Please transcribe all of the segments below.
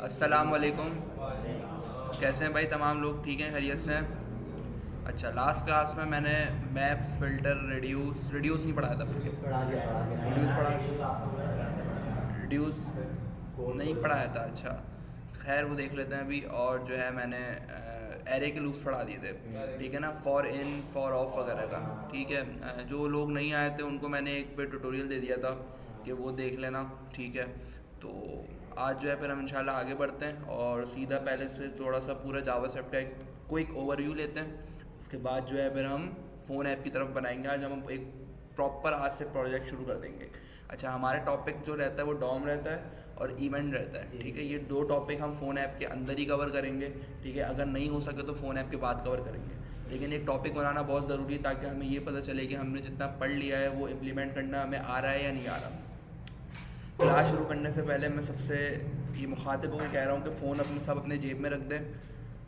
अस्सलाम वालेकुम। कैसे हैं भाई तमाम लोग? ठीक हैं, खैरियत से हैं? अच्छा, लास्ट क्लास में मैंने मैप फिल्टर रिड्यूस नहीं पढ़ाया था, बल्कि रिड्यूस पढ़ा रिड्यूस नहीं पढ़ाया था। अच्छा, खैर वो देख लेते हैं अभी। और जो है मैंने एरे के लूप्स पढ़ा दिए थे, ठीक है ना, फॉर इन फॉर ऑफ वगैरह का। ठीक है, जो लोग नहीं आए थे उनको मैंने एक पे ट्यूटोरियल दे दिया था कि वो देख लेना, ठीक है। तो आज जो है फिर हम इंशाल्लाह आगे बढ़ते हैं और सीधा पहले से थोड़ा सा पूरा जावास्क्रिप्ट का एक क्विक ओवरव्यू लेते हैं। उसके बाद जो है फिर हम फ़ोन ऐप की तरफ बनाएंगे। आज हम एक प्रॉपर आज से प्रोजेक्ट शुरू कर देंगे। अच्छा, हमारे टॉपिक जो रहता है वो डॉम रहता है और इवेंट रहता है, ठीक है। ये दो टॉपिक हम फ़ोन ऐप के अंदर ही कवर करेंगे, ठीक है। अगर नहीं हो सके तो फ़ोन ऐप के बाद कवर करेंगे, लेकिन एक टॉपिक बनाना बहुत ज़रूरी है ताकि हमें ये पता चले कि हमने जितना पढ़ लिया है वो इम्प्लीमेंट करना हमें आ रहा है या नहीं आ रहा। क्लास शुरू करने से पहले मैं सबसे ये मुखातिब होकर कह रहा हूँ कि फ़ोन अपने जेब में रख दें,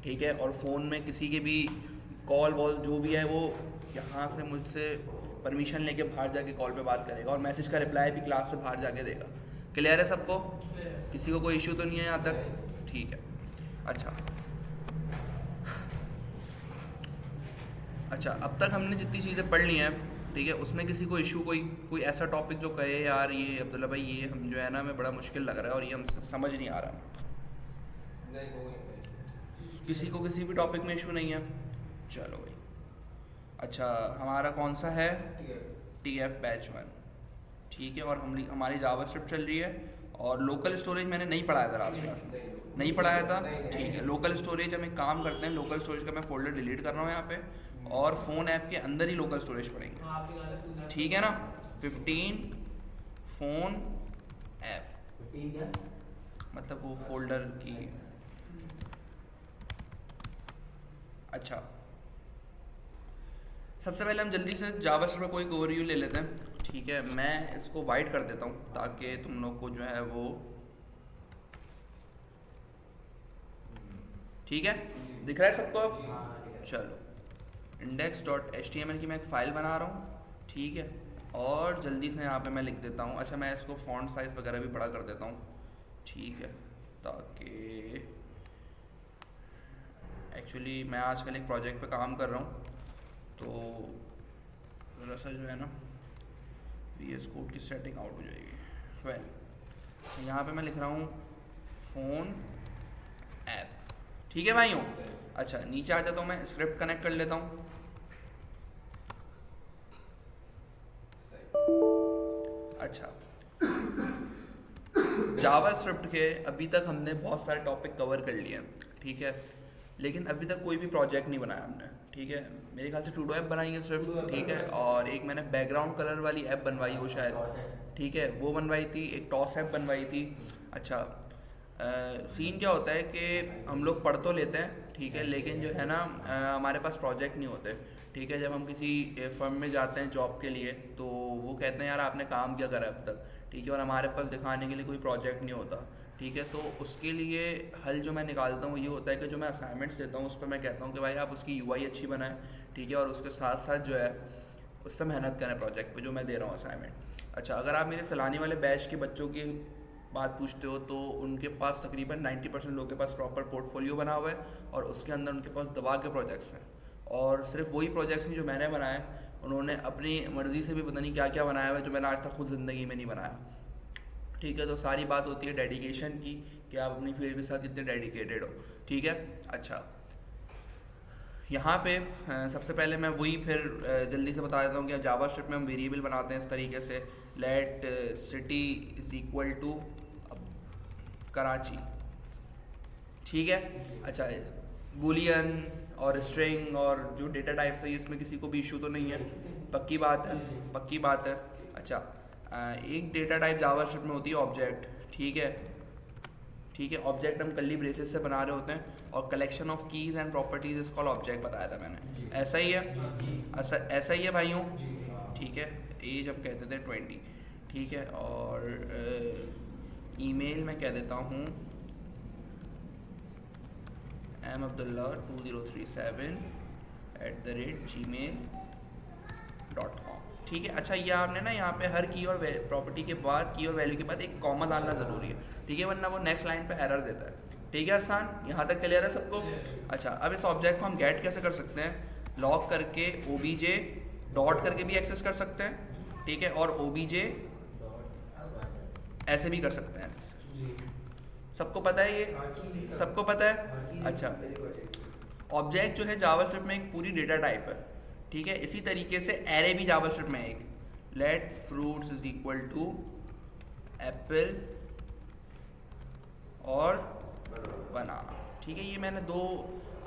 ठीक है। और फ़ोन में किसी के भी कॉल वॉल जो भी है वो यहाँ से मुझसे परमिशन लेके बाहर जाके कॉल पे बात करेगा और मैसेज का रिप्लाई भी क्लास से बाहर जाके देगा। क्लियर है सबको? किसी को कोई इशू तो नहीं है यहाँ तक? ठीक है। अच्छा अच्छा, अब तक हमने जितनी चीज़ें पढ़ ली हैं, ठीक है, उसमें किसी को इशू कोई कोई ऐसा टॉपिक जो कहे यार ये अब्दुल्ला भाई ये हम जो है ना हमें बड़ा मुश्किल लग रहा है और ये हम समझ नहीं आ रहा? किसी को किसी भी टॉपिक में इशू नहीं है? चलो भाई। अच्छा, हमारा कौन सा है? टी एफ बैच 1, ठीक है। और हमारी जावास्क्रिप्ट चल रही है और लोकल स्टोरेज मैंने नहीं पढ़ाया था लास्ट क्लास में, नहीं पढ़ाया था, ठीक है। लोकल स्टोरेज हम एक काम करते हैं, लोकल स्टोरेज का मैं फोल्डर डिलीट कर रहा हूँ यहाँ पे और फ़ोन ऐप के अंदर ही लोकल स्टोरेज पढ़ेंगे, ठीक है ना। 15 फ़ोन ऐप मतलब वो फोल्डर की। अच्छा, सबसे पहले हम जल्दी से जावास्क्रिप्ट का कोई ओवरव्यू ले लेते हैं, ठीक है। मैं इसको वाइट कर देता हूँ ताकि तुम लोग को जो है वो ठीक है, दिख रहा है सबको अब? चलो, index.html की मैं एक फ़ाइल बना रहा हूँ, ठीक है। और जल्दी से यहाँ पे मैं लिख देता हूँ। अच्छा, मैं इसको फ़ॉन्ट साइज़ वगैरह भी बड़ा कर देता हूँ, ठीक है, ताकि एक्चुअली मैं आजकल एक प्रोजेक्ट पे काम कर रहा हूँ तो ज़रा सा जो है ना VS कोड की सेटिंग आउट हो जाएगी। वेल, यहाँ पे मैं लिख रहा हूँ फ़ोन ऐप, ठीक है भाइयों। अच्छा, नीचे आ जाता हूँ, मैं स्क्रिप्ट कनेक्ट कर लेता हूँ। अच्छा, जावास्क्रिप्ट के अभी तक हमने बहुत सारे टॉपिक कवर कर लिए हैं, ठीक है, लेकिन अभी तक कोई भी प्रोजेक्ट नहीं बनाया हमने, ठीक है। मेरे ख्याल से टूडो ऐप बनाई है सिर्फ, ठीक है, और एक मैंने बैकग्राउंड कलर वाली ऐप बनवाई हो शायद, ठीक है, वो बनवाई थी। एक टॉस ऐप बनवाई थी। अच्छा, सीन क्या होता है कि हम लोग पढ़ तो लेते हैं, ठीक है, लेकिन जो है ना हमारे पास प्रोजेक्ट नहीं होते, ठीक है। जब हम किसी फर्म में जाते हैं जॉब के लिए तो वो कहते हैं यार आपने काम क्या करा अब तक, ठीक है, और हमारे पास दिखाने के लिए कोई प्रोजेक्ट नहीं होता, ठीक है। तो उसके लिए हल जो मैं निकालता हूँ वो ये होता है कि जो मैं असाइनमेंट्स देता हूँ उस पर मैं कहता हूँ कि भाई आप उसकी यूआई अच्छी बनाएं, ठीक है, और उसके साथ साथ जो है उस पर मेहनत करें प्रोजेक्ट पे जो मैं दे रहा हूँ असाइनमेंट। अच्छा, अगर आप मेरे सलानी वाले बैच के बच्चों की बात पूछते हो तो उनके पास तकरीबन 90% लोगों के पास प्रॉपर पोर्टफोलियो बना हुआ है और उसके अंदर उनके पास दबा के प्रोजेक्ट्स हैं। और सिर्फ वही प्रोजेक्ट्स नहीं जो मैंने बनाए, उन्होंने अपनी मर्ज़ी से भी पता नहीं क्या क्या बनाया हुआ है जो मैंने आज तक खुद ज़िंदगी में नहीं बनाया, ठीक है। तो सारी बात होती है डेडिकेशन की कि आप अपनी फील्ड के साथ कितने डेडिकेटेड हो, ठीक है। अच्छा, यहाँ पे सबसे पहले मैं वही फिर जल्दी से बता देता हूँ कि जावास्क्रिप्ट में हम वेरिएबल बनाते हैं इस तरीके से, let city is equal to Karachi, ठीक है। अच्छा, बूलियन और स्ट्रिंग और जो डेटा टाइप्स है इसमें किसी को भी इशू तो नहीं है? पक्की बात है? पक्की बात है। अच्छा, एक डेटा टाइप जावास्क्रिप्ट में होती है ऑब्जेक्ट, ठीक है, ठीक है। ऑब्जेक्ट हम कर्ली ब्रेसेस से बना रहे होते हैं और collection of keys and properties is called object बताया था मैंने, ऐसा ही है? ऐसा ही है भाइयों, ठीक है। एज हम कहते थे 20, ठीक है। और ईमेल मैं कह देता हूँ amabdullah2037@gmail.com, ठीक है। अच्छा, ये आपने ना यहाँ पे हर की और प्रॉपर्टी के बाद, की और वैल्यू के बाद एक कॉमा डालना ज़रूरी है, ठीक है, वरना वो नेक्स्ट लाइन पे एरर देता है। ठीक है आसान, यहाँ तक क्लियर है सबको? अच्छा, अब इस ऑब्जेक्ट को हम गेट कैसे कर सकते हैं? लॉग करके ओबीजे डॉट करके भी एक्सेस कर सकते हैं, ठीक है, और ओबीजे ऐसे भी कर सकते हैं। सबको पता है ये? सबको पता है? अच्छा, ऑब्जेक्ट जो है जावास्क्रिप्ट में एक पूरी डेटा टाइप है, ठीक है। इसी तरीके से एरे भी जावास्क्रिप्ट में एक let fruits is equal to apple और बनाना, ठीक है। ये मैंने दो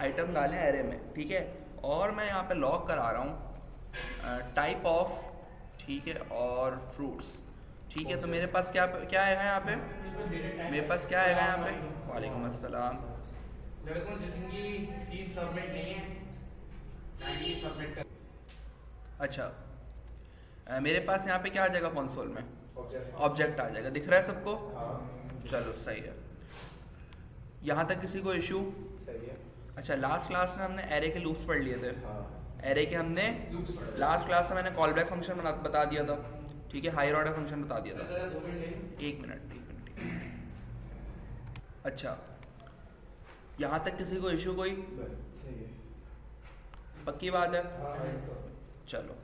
आइटम डाले हैं एरे में, ठीक है, और मैं यहाँ पे लॉग करा रहा हूँ टाइप ऑफ, ठीक है, और फ्रूट्स, ठीक है। तो मेरे पास क्या क्या आएगा यहाँ पे? मेरे पास क्या आएगा यहाँ पे? वालेकुम अस्सलाम। लड़कों जिसकी फीस सबमिट नहीं है फीस सबमिट कर। अच्छा, मेरे पास यहाँ पे क्या आ जाएगा कंसोल में? ऑब्जेक्ट आ जाएगा, दिख रहा है सबको? चलो सही है। यहाँ तक किसी को इशू? सही है। अच्छा, लास्ट क्लास में हमने एरे के लूप्स पढ़ लिए थे। हाँ। एरे के हमने लास्ट क्लास में मैंने कॉल बैक फंक्शन बता दिया था, ठीक है, हायर ऑर्डर फंक्शन बता दिया था। 2 मिनट एक मिनट। अच्छा, यहाँ तक किसी को इशू कोई? सही है। पक्की बात है? चलो।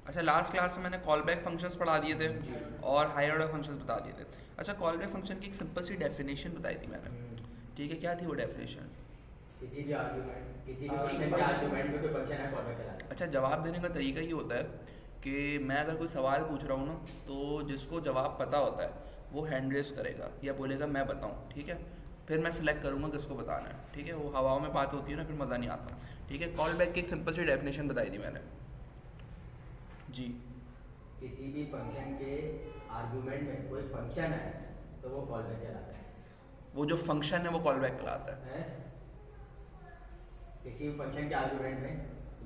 अच्छा, लास्ट क्लास में मैंने कॉल बैक फंक्शंस पढ़ा दिए थे और हायर ऑर्डर फंक्शंस बता दिए थे। अच्छा, कॉल बैक फंक्शन की एक सिंपल सी डेफिनेशन बताई थी मैंने, ठीक है, क्या थी वो डेफिनेशन? किसी भी आर्गुमेंट, किसी भी फंक्शन के आर्गुमेंट में कोई फंक्शन है कॉल बैक कहलाता है। अच्छा, जवाब देने का तरीका ये होता है कि मैं अगर कोई सवाल पूछ रहा हूँ ना, तो जिसको जवाब पता होता है वो हैंड रेस करेगा या बोलेगा मैं बताऊँ, ठीक है, फिर मैं सिलेक्ट करूँगा किसको बताना है, ठीक है। वो हवाओं में बात होती है ना, फिर मज़ा नहीं आता, ठीक है। कॉल बैक की एक सिंपल सी डेफिनेशन बताई थी मैंने जी। किसी भी फंक्शन के आर्गुमेंट में कोई फंक्शन है तो वो कॉल बैक कहलाता है। वो जो फंक्शन है वो कॉल बैक कहलाता है। हैं? किसी भी फंक्शन के आर्गुमेंट में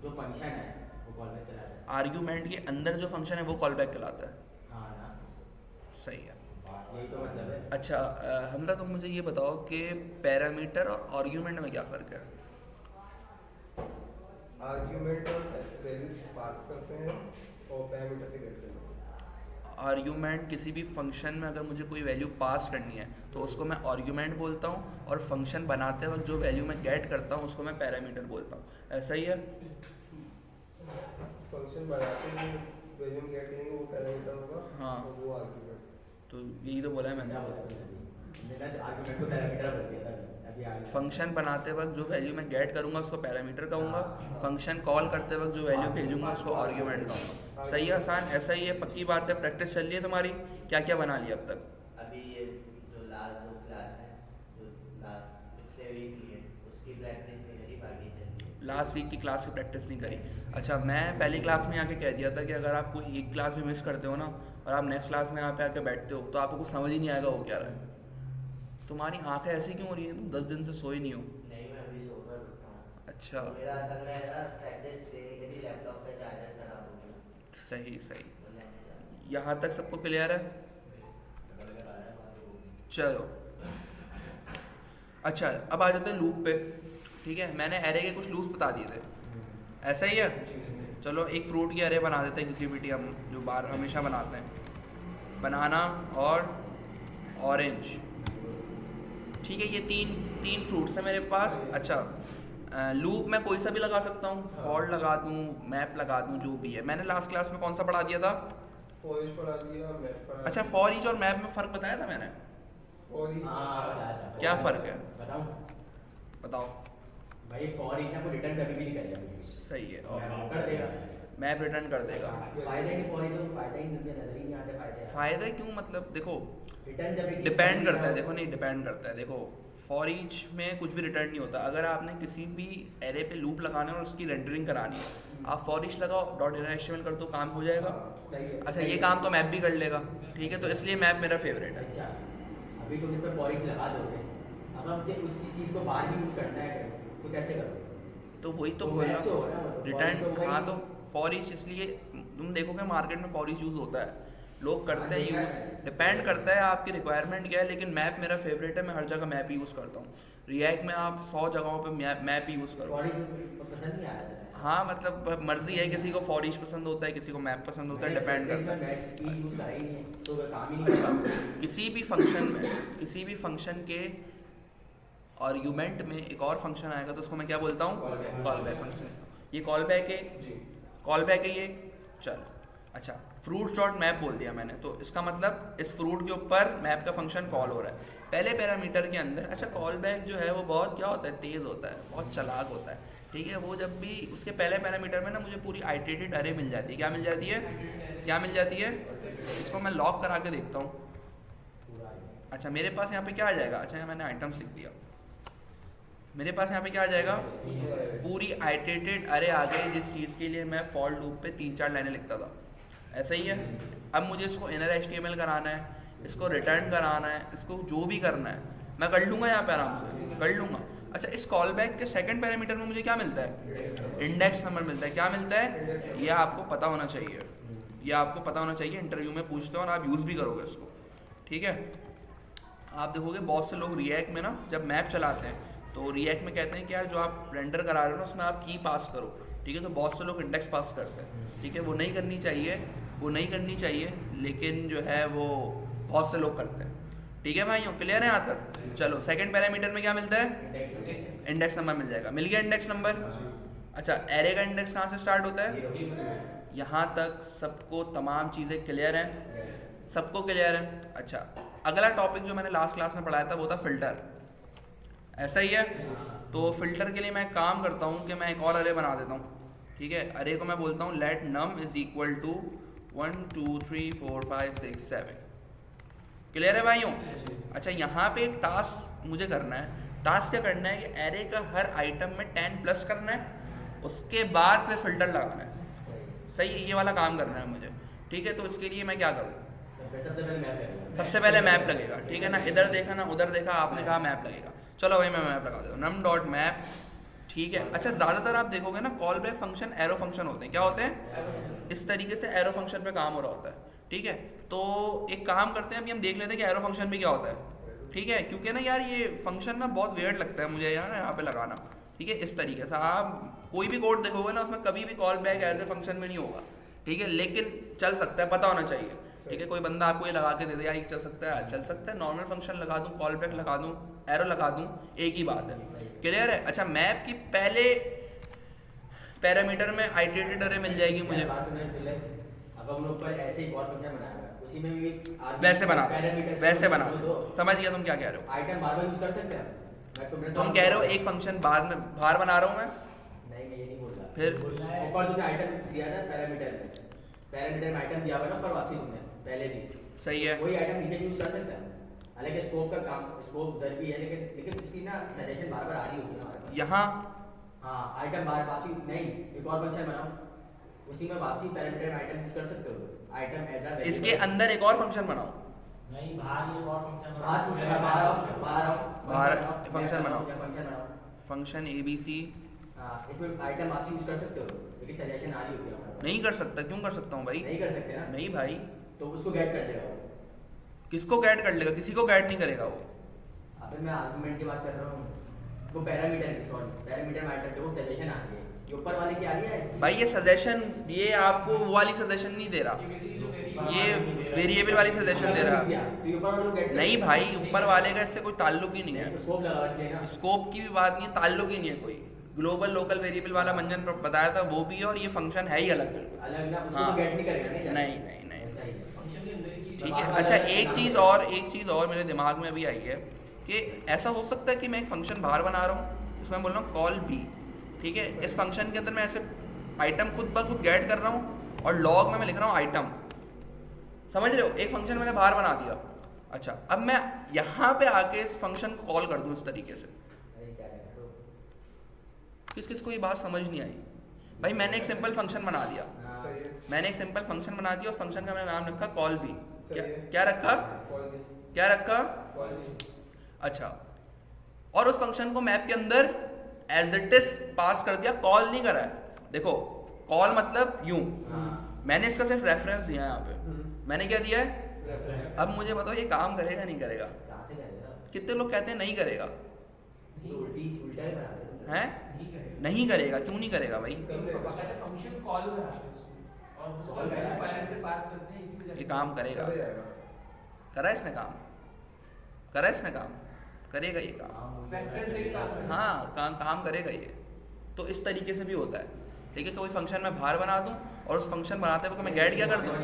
जो फंक्शन है वो कॉल बैक कहलाता है। आर्ग्यूमेंट के अंदर जो फंक्शन है वो कॉल बैक कहलाता है। हाँ ना, सही है। यही तो मतलब है। अच्छा, हमजा तुम मुझे ये बताओ कि पैरामीटर और आर्ग्यूमेंट में क्या फ़र्क है? आर्ग्यूमेंट और वैल्यू पास करते हैं और पैरामीटर से गेट करते हैं। आर्ग्यूमेंट, किसी भी फंक्शन में अगर मुझे कोई वैल्यू पास करनी है तो उसको मैं आर्ग्यूमेंट बोलता हूँ, और फंक्शन बनाते वक्त जो वैल्यू मैं गेट करता हूँ उसको मैं पैरामीटर बोलता हूँ। ऐसा ही है? फंक्शन बनाते हैं वैल्यू गेट करेंगे वो पैरामीटर होगा। हाँ। और वो आर्ग्यूमेंट। तो यही तो बोला है मैंने। क्या बोला मैंने? आर्गुमेंट को पैरामीटर बोल दिया था अभी आगे। फंक्शन बनाते वक्त जो वैल्यू मैं गेट करूँगा उसको पैरामीटर कहूँगा, फंक्शन कॉल करते वक्त जो वैल्यू भेजूंगा उसको आर्ग्यूमेंट कहूँगा। सही है, आसान, ऐसा ही है, पक्की बात है। प्रैक्टिस चल रही है तुम्हारी? क्या क्या बना लिया अब तक? अभी ये जो लास्ट दो क्लास है, जो लास्ट पिछले वीक की है, उसकी प्रैक्टिस नहीं करी, बाकी चल रही है। लास्ट वीक की क्लास की प्रैक्टिस नहीं करी? अच्छा, मैं पहली क्लास में आके कह दिया था कि अगर आप कोई एक क्लास भी मिस करते हो ना और आप नेक्स्ट क्लास में यहाँ पे आके बैठते हो तो आपको कुछ समझ ही नहीं आएगा वो क्या रहा है। तुम्हारी आंखें ऐसी क्यों हो रही हैं? तुम 10 दिन से सोए नहीं हो। नहीं, मैं अभी सोकर उठा हूँ। अच्छा, मेरा असल में ना प्रैक्टिस देने के लिए लैपटॉप का चार्जर खराब हो गया, सही सही। तो लेने जा रहा हूँ। यहाँ तक सबको क्लियर है? चलो, अच्छा, अब आ जाते हैं लूप पे, ठीक है। मैंने एरे के कुछ लूप्स बता दिए थे, ऐसा ही है? चलो, एक फ्रूट की एरे बना देते हैं किसी भी हम जो बार हमेशा बनाते हैं, बनाना और ऑरेंज, ठीक है। ये तीन फ्रूट्स हैं मेरे पास। अच्छा, लूप मैं कोई सा भी लगा सकता हूँ, फॉर लगा दूँ, मैप लगा दूँ, जो भी है। मैंने लास्ट क्लास में कौन सा पढ़ा दिया था? फॉर ईच पढ़ा दिया, मैप पढ़ा। अच्छा, फॉर ईच और मैप में फ़र्क बताया था मैंने? For each. हाँ बताया था। क्या फ़र्क है? बताऊँ? बताओ। भाई फॉर ईच ना को रिटर्न कभी भी नहीं करेगा कुछ सही है। भी। और कर देगा। मैप रिटर्न कर देगा। फायदे नहीं, फॉर ईच तो फायदा ही मुझे नजर ही नहीं आते फायदे। फ़ायदा क्यों? मतलब देखो, रिटर्न जब एक चीज़ डिपेंड कभी करता है। ना- देखो, नहीं, डिपेंड करता है। देखो, फॉर ईच में कुछ भी रिटर्न नहीं होता। अगर आपने किसी भी एरे पे लूप लगाना है और उसकी रेंडरिंग करानी है, आप फॉर ईच लगाओ, डॉट HTML कर दो, काम हो जाएगा। सही है। अच्छा, ये काम तो मैप भी कर लेगा, ठीक है। तो इसलिए मैप मेरा फेवरेट है। अच्छा, अभी तुम इस पर फॉर ईच लगा दोगे, अगर मुझे उसी चीज़ को बाहर भी यूज़ करना है तो कैसे करोगे? तो वही तो वो बोल मैप से रहा हो रहा है, वो हूँ, तो for each हो रिटर्न। गई। हाँ, तो फॉर ईच इसलिए तुम देखोगे मार्केट में फॉर ईच यूज़ होता है, लोग करते हैं यूज़, डिपेंड करता है आपकी रिक्वायरमेंट क्या है, लेकिन मैप मेरा फेवरेट है, मैं हर जगह मैप यूज़ करता हूँ। रिएक्ट में आप 100 जगहों पे मैप यूज़ करो। बॉडी पसंद नहीं आया था। हाँ मतलब मर्जी है, किसी को फॉर ईच पसंद होता है, किसी को मैप पसंद होता है, डिपेंड करता है। यूज करा ही नहीं तो काम ही नहीं करता। किसी भी फंक्शन में, किसी भी फंक्शन के आर्गुमेंट में एक और फंक्शन आएगा तो उसको मैं क्या बोलता हूँ? Call back function. ये कॉल बैक है, कॉल बैक है ये। चल अच्छा, फ्रूट्स डॉट मैप बोल दिया मैंने, तो इसका मतलब इस फ्रूट के ऊपर मैप का फंक्शन कॉल हो रहा है पहले पैरामीटर के अंदर। अच्छा, कॉल बैक जो है वो बहुत क्या होता है, तेज़ होता है, बहुत चालाक होता है, ठीक है। वो जब भी उसके पहले पैरामीटर में ना मुझे पूरी आइटरेटेड अरे मिल जाती है। क्या मिल जाती है? क्या मिल जाती है? इसको मैं लॉक करा के देखता हूँ। अच्छा, मेरे पास यहाँ पे क्या आ जाएगा? अच्छा, यहाँ मैंने आइटम्स लिख दिया, मेरे पास यहाँ पे क्या आ जाएगा? पूरी आइटरेटेड अरे आ गई, जिस चीज़ के लिए मैं फॉर लूप पे 3-4 लाइनें लिखता था। ऐसा ही है। अब मुझे इसको इनर HTML कराना है, इसको रिटर्न कराना है, इसको जो भी करना है मैं कर लूँगा, यहाँ पे आराम से कर लूँगा। अच्छा, इस कॉल बैक के सेकंड पैरामीटर में मुझे क्या मिलता है? इंडेक्स नंबर मिलता है। क्या मिलता है? यह आपको पता होना चाहिए, यह आपको पता होना चाहिए, इंटरव्यू में पूछते हैं और आप यूज़ भी करोगे इसको, ठीक है। आप देखोगे बहुत से लोग रिएक्ट में ना जब मैप चलाते हैं तो रिएक्ट में कहते हैं कि यार जो आप रेंडर करा रहे हो ना उसमें आप की पास करो, ठीक है। तो बहुत से लोग इंडेक्स पास करते हैं, ठीक है। वो नहीं करनी चाहिए, वो नहीं करनी चाहिए, लेकिन जो है वो बहुत से लोग करते हैं, ठीक है भाइयों। क्लियर है यहाँ तक? चलो, सेकंड पैरामीटर में क्या मिलता है? इंडेक्स नंबर मिल जाएगा। मिल गया इंडेक्स नंबर। अच्छा, एरे का इंडेक्स कहाँ से स्टार्ट होता है? यहाँ तक सबको तमाम चीज़ें क्लियर हैं? सबको क्लियर है? अच्छा, अगला टॉपिक जो मैंने लास्ट क्लास में पढ़ाया था वो था फिल्टर। ऐसा ही है। तो फिल्टर के लिए मैं काम करता हूँ कि मैं एक और अरे बना देता हूँ, ठीक है। अरे को मैं बोलता हूँ let num is equal to 1 2 3 4 5 6 7। Clear है भाइयों? अच्छा, यहाँ पे एक टास्क मुझे करना है। टास्क क्या करना है कि एरे का हर आइटम में 10+ करना है, उसके बाद फिर फिल्टर लगाना है। सही है, ये वाला काम करना है मुझे, ठीक है। तो इसके लिए मैं क्या करूँ? सबसे पहले मैप लगेगा, ठीक है ना। इधर देखा ना उधर देखा, आपने कहा मैप लगेगा। चलो भाई, मैं मैप लगा देता हूँ, num डॉट मैप, ठीक है। अच्छा, ज़्यादातर आप देखोगे ना call back function arrow function होते हैं। क्या होते हैं? इस तरीके से एरो फंक्शन पे काम हो रहा होता है, ठीक है। तो एक काम करते हैं, अभी हम देख लेते हैं कि एरो फंक्शन भी क्या होता है, ठीक है। क्योंकि ना यार ये फंक्शन ना बहुत वियर्ड लगता है मुझे यार यहाँ पे लगाना, ठीक है। इस तरीके से आप कोई भी कोड देखोगे ना उसमें कभी भी callback as a function में नहीं होगा, ठीक है। लेकिन चल सकता है, पता होना चाहिए, ठीक है। कोई बंदा आपको ये लगा के दे दे यार ये चल सकता है, चल सकता है। नॉर्मल फंक्शन लगा दूँ, कॉल बैक लगा दूँ, एरो लगा दूँ, एक ही बात है। क्लियर है? अच्छा, मैप की पहले पैरामीटर में आइटरेटेड अरे मिल जाएगी मुझे। अब हम लोग पर ऐसे एक और फंक्शन बनाएगा, उसी में भी वैसे बना दो, वैसे बना दो। समझ गया तुम क्या कह रहे हो? आइटम बार-बार यूज कर सकते हैं। तुम कह रहे हो एक फंक्शन बाद में बाहर बना रहा हूँ मैं? नहीं, मैं ये नहीं बोल रहा। फिर ऊपर तुमने आइटम दिया ना पैरामीटर में, पैरामीटर में आइटम दिया हुआ ना ऊपर वापसी तुमने पहले भी, सही है। कोई आइटम नीचे यूज कर सकता है। हालांकि स्कोप का काम, स्कोप दर भी है, लेकिन उसकी ना सजेशन बार-बार आ रही होती है हमारे पास। यहाँ हाँ, आइटम बार वापसी नहीं, एक और फंक्शन बनाओ, उसी में वापसी पैरामीटर में आइटम यूज कर सकते हो। आइटम एज अ इसके अंदर एक और फंक्शन बनाओ। नहीं, बाहर ये और फंक्शन बाहर फंक्शन बनाओ, फंक्शन ABC। इसमें आइटम वापसी यूज कर सकते हो, लेकिन सजेशन आ रही होती है हमारे पास। नहीं कर सकता। क्यों कर सकता हूँ भाई? नहीं कर सकते ना। नहीं भाई। तो उसको गेट कर देगा। किसको गैड कर लेगा? किसी को गैड नहीं करेगा वो। अबे मैं आर्गुमेंट की बात कर रहा हूँ, वो पैरामीटर की, सॉरी पैरामीटर में आइटम वो सजेशन आ रही है, ये ऊपर वाले की आ रही है इसकी। भाई ये सजेशन, ये आपको वो वाली सजेशन नहीं दे रहा, ये वेरिएबल वाली सजेशन दे रहा है। तो ये ऊपर वाले को गेट नहीं भाई, ऊपर वाले का इससे कोई ताल्लुक ही नहीं है। स्कोप लगा इसलिए ना। स्कोप की भी बात नहीं है, ताल्लुक ही नहीं है कोई। ग्लोबल लोकल वेरिएबल वाला मंजन बताया था वो भी है, और ये फंक्शन है ही अलग बिल्कुल। अलग ना, उसको हाँ। गेट नहीं करेगा नहीं नहीं नहीं, ऐसा ही है। फंक्शन के अंदर की ठीक है। अच्छा, एक चीज़ और मेरे दिमाग में अभी आई है कि ऐसा हो सकता है कि मैं एक फंक्शन बाहर बना रहा हूँ, उसमें बोल रहा हूँ कॉल B, ठीक है। इस फंक्शन के अंदर मैं ऐसे आइटम खुद ब खुद गेट कर रहा हूँ और लॉग में मैं लिख रहा हूँ आइटम। समझ रहे हो? एक फंक्शन मैंने बाहर बना दिया। अच्छा, अब मैं यहाँ पे आके इस फंक्शन को कॉल कर दूँ इस तरीके से। किस किस को ये बात समझ नहीं आई? भाई मैंने एक सिंपल फंक्शन बना दिया, मैंने एक सिंपल फंक्शन बना दिया, उस फंक्शन का मैंने नाम रखा कॉल B। क्या रखा? क्या रखा? अच्छा, और उस फंक्शन को मैप के अंदर एज इट इज पास कर दिया, कॉल नहीं करा है। देखो, कॉल मतलब यूं, मैंने इसका सिर्फ रेफरेंस दिया है यहाँ पे, मैंने क्या दिया है? रेफरेंस। अब मुझे बताओ ये काम करेगा नहीं करेगा? कहाँ से करेगा? कितने लोग कहते हैं नहीं करेगा? तो उल्टा ही बना दे तुम। हैं? नहीं करेगा। नहीं करेगा, क्यों नहीं करेगा भाई? फंक्शन कॉल कराते हैं उसमें और उसका Call वैल्यू कराते हैं। पैरामीटर पास करते हैं, इसी वजह ये से काम करेगा? कर जाएगा। करा इसने काम? करा इसने काम? करेगा ये काम? रेफरेंस से भी काम करेगा। हाँ, काम करेगा ये। तो इस तरीके से भी होता है, ठीक है? कोई फंक्शन मैं बाहर बना दूं और उस फंक्शन बनाते वक्त मैं गेट क्या कर दूं?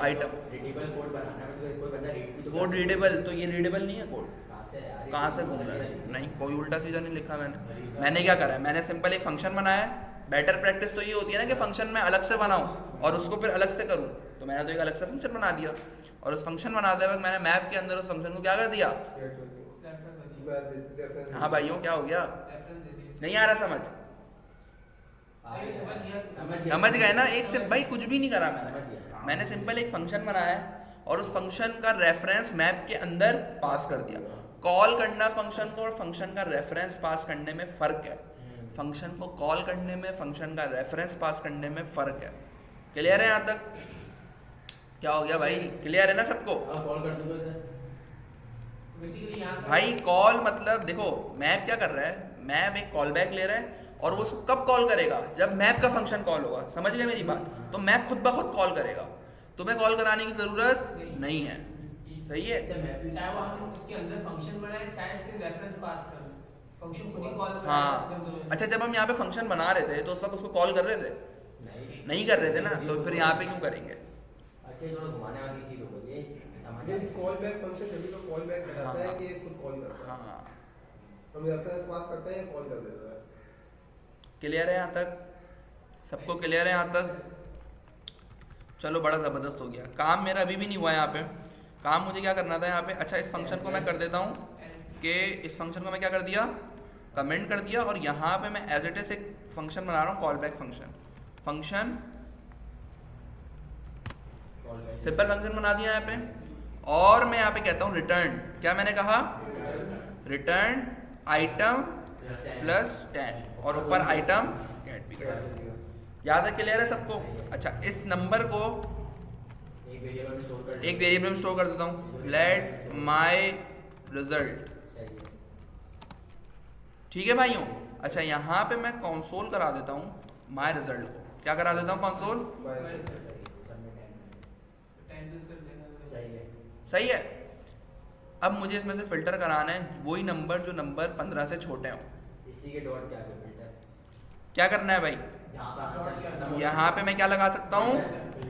आइटम। रीडेबल कोड बनाना है, मतलब कोई बंदा रीड भी तो कोड रीडेबल, तो ये रीडेबल नहीं है कोड? कहाँ से यार? कहाँ से घूम रहा है? नहीं, कोई उल्टा सीधा नहीं लिखा मैंने क्या करा है? मैंने सिंपल एक फंक्शन बनाया है। बेटर प्रैक्टिस तो ये होती है ना कि फंक्शन मैं अलग से बनाऊं और उसको फिर अलग से करूं। तो मैंने तो एक अलग से फंक्शन बना दिया और उस फंक्शन बनाते वक्त मैंने मैप के अंदर उस फंक्शन को क्या कर दिया? गेट कर दिया। रेफरेंस। हाँ भाइयों, क्या हो गया? रेफरेंस दे दिए। नहीं आ रहा समझ? समझ गए ना? एक से भाई कुछ भी नहीं करा मैंने सिंपल एक फंक्शन बनाया है और उस फंक्शन का रेफरेंस मैप के अंदर पास कर दिया। कॉल करना फंक्शन को और फंक्शन का रेफरेंस पास करने में फ़र्क है। फंक्शन को कॉल करने में, फंक्शन का रेफरेंस पास करने में फ़र्क है। क्लियर है यहाँ तक? क्या हो गया भाई? क्लियर है ना सबको? कॉल कर दूँ तो इधर बेसिकली यहाँ पर- भाई कॉल मतलब देखो, मैप क्या कर रहा है? मैप एक कॉल बैक ले रहा है और वो उसको कब कॉल करेगा? जब मैप का फंक्शन कॉल होगा। समझ गए मेरी बात? तो मैप खुद ब खुद कॉल करेगा, तुम्हें कॉल कराने की ज़रूरत नहीं है। सही है? अच्छा मैं भी चाहे वो हम उसके अंदर फंक्शन बनाए, चाहे सिर्फ रेफरेंस पास कर, फंक्शन खुद ही कॉल करेगा हाँ। जब जरूरत। अच्छा, जब हम यहाँ पे फंक्शन बना रहे थे तो उस वक्त उसको कॉल कर रहे थे? नहीं कर रहे थे ना, तो फिर यहाँ पे क्यों करेंगे? अच्छा थोड़ा घुमाने वाली चीज हो गई, समझ ये कॉल बैक फंक्शन जब भी तो कॉल बैक कराता है हाँ। कि ये खुद कॉल करता है। हाँ, हम रेफरेंस पास करते हैं, कॉल कर देता है। क्लियर है यहाँ तक? सबको क्लियर है यहाँ तक? चलो, बड़ा ज़बरदस्त हो गया। काम मेरा अभी भी नहीं हुआ यहाँ पे। काम मुझे क्या करना था यहाँ पे? अच्छा, इस फंक्शन को मैं कर देता हूँ कि इस फंक्शन को मैं क्या कर दिया? कमेंट कर दिया और यहाँ पे मैं एज इट इज एक फंक्शन बना रहा हूँ, call back function. Simple function बना दिया यहाँ पे और मैं यहाँ पे कहता हूँ रिटर्न। क्या मैंने कहा? रिटर्न आइटम प्लस 10 और ऊपर आइटम गेट भी कर दिया। याद है? क्लियर है सबको? अच्छा, इस नंबर को एक वेरिएबल में स्टोर कर एक वेरिएबल में स्टोर कर देता हूँ, लेट माई रिजल्ट। ठीक है भाइयों? अच्छा, यहाँ पे मैं कंसोल करा देता हूँ माई रिजल्ट को। क्या करा देता हूँ? कंसोल। टाइम यूज कर देगा। सही है? अब मुझे इसमें से फिल्टर कराना है वही नंबर जो नंबर 15 से छोटे हों। इसी के डॉट क्या है फिल्टर? क्या करना है भाई? जहाँ पर आंसर खत्म हो यहाँ पे मैं क्या लगा सकता हूँ?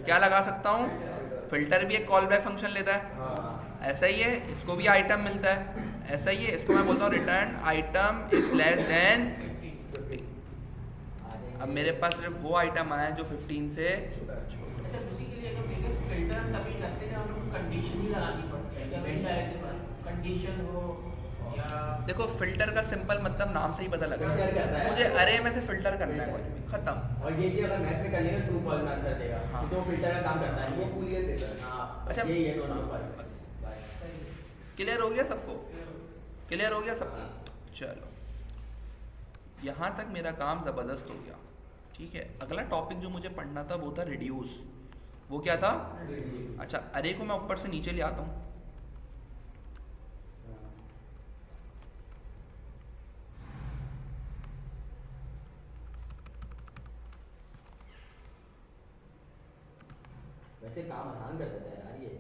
क्या लगा सकता हूँ? फिल्टर भी एक कॉल बैक फंक्शन लेता है। हाँ। ऐसा ही है, इसको भी आइटम मिलता है। ऐसा ही है, इसको मैं बोलता हूँ return item is less than 50। अब मेरे पास सिर्फ वो आइटम आया है जो 15 से छोटा है। अच्छा, बेसिकली अगर देखो फिल्टर हम तभी करते हैं हम लोग कंडीशन ही लगानी पड़ती है। इवेंट डायरेक्टरी कंडीशन हो या देखो, फिल्टर का सिंपल मतलब नाम से ही पता लग रहा फिल्टर करना है। है। मुझे अरे में से फिल्टर करना है, कुछ भी खत्म। और ये चीज अगर मैप में कर लेंगे ट्रू फॉल्स में आंसर देगा, हाँ। तो फिल्टर का काम करता है वो ये। बूलियन देता है। हाँ, अच्छा, ये ये दोनों हाँ, फर्क। बस। बस। क्लियर हो गया सबको? क्लियर हो गया सबको? चलो, यहाँ तक मेरा काम ज़बरदस्त हो गया। ठीक है, अगला टॉपिक जो मुझे पढ़ना था वो था रिड्यूस। वो क्या था? अच्छा, अरे को मैं ऊपर से नीचे ले आता हूँ। वैसे काम आसान कर देता है यार ये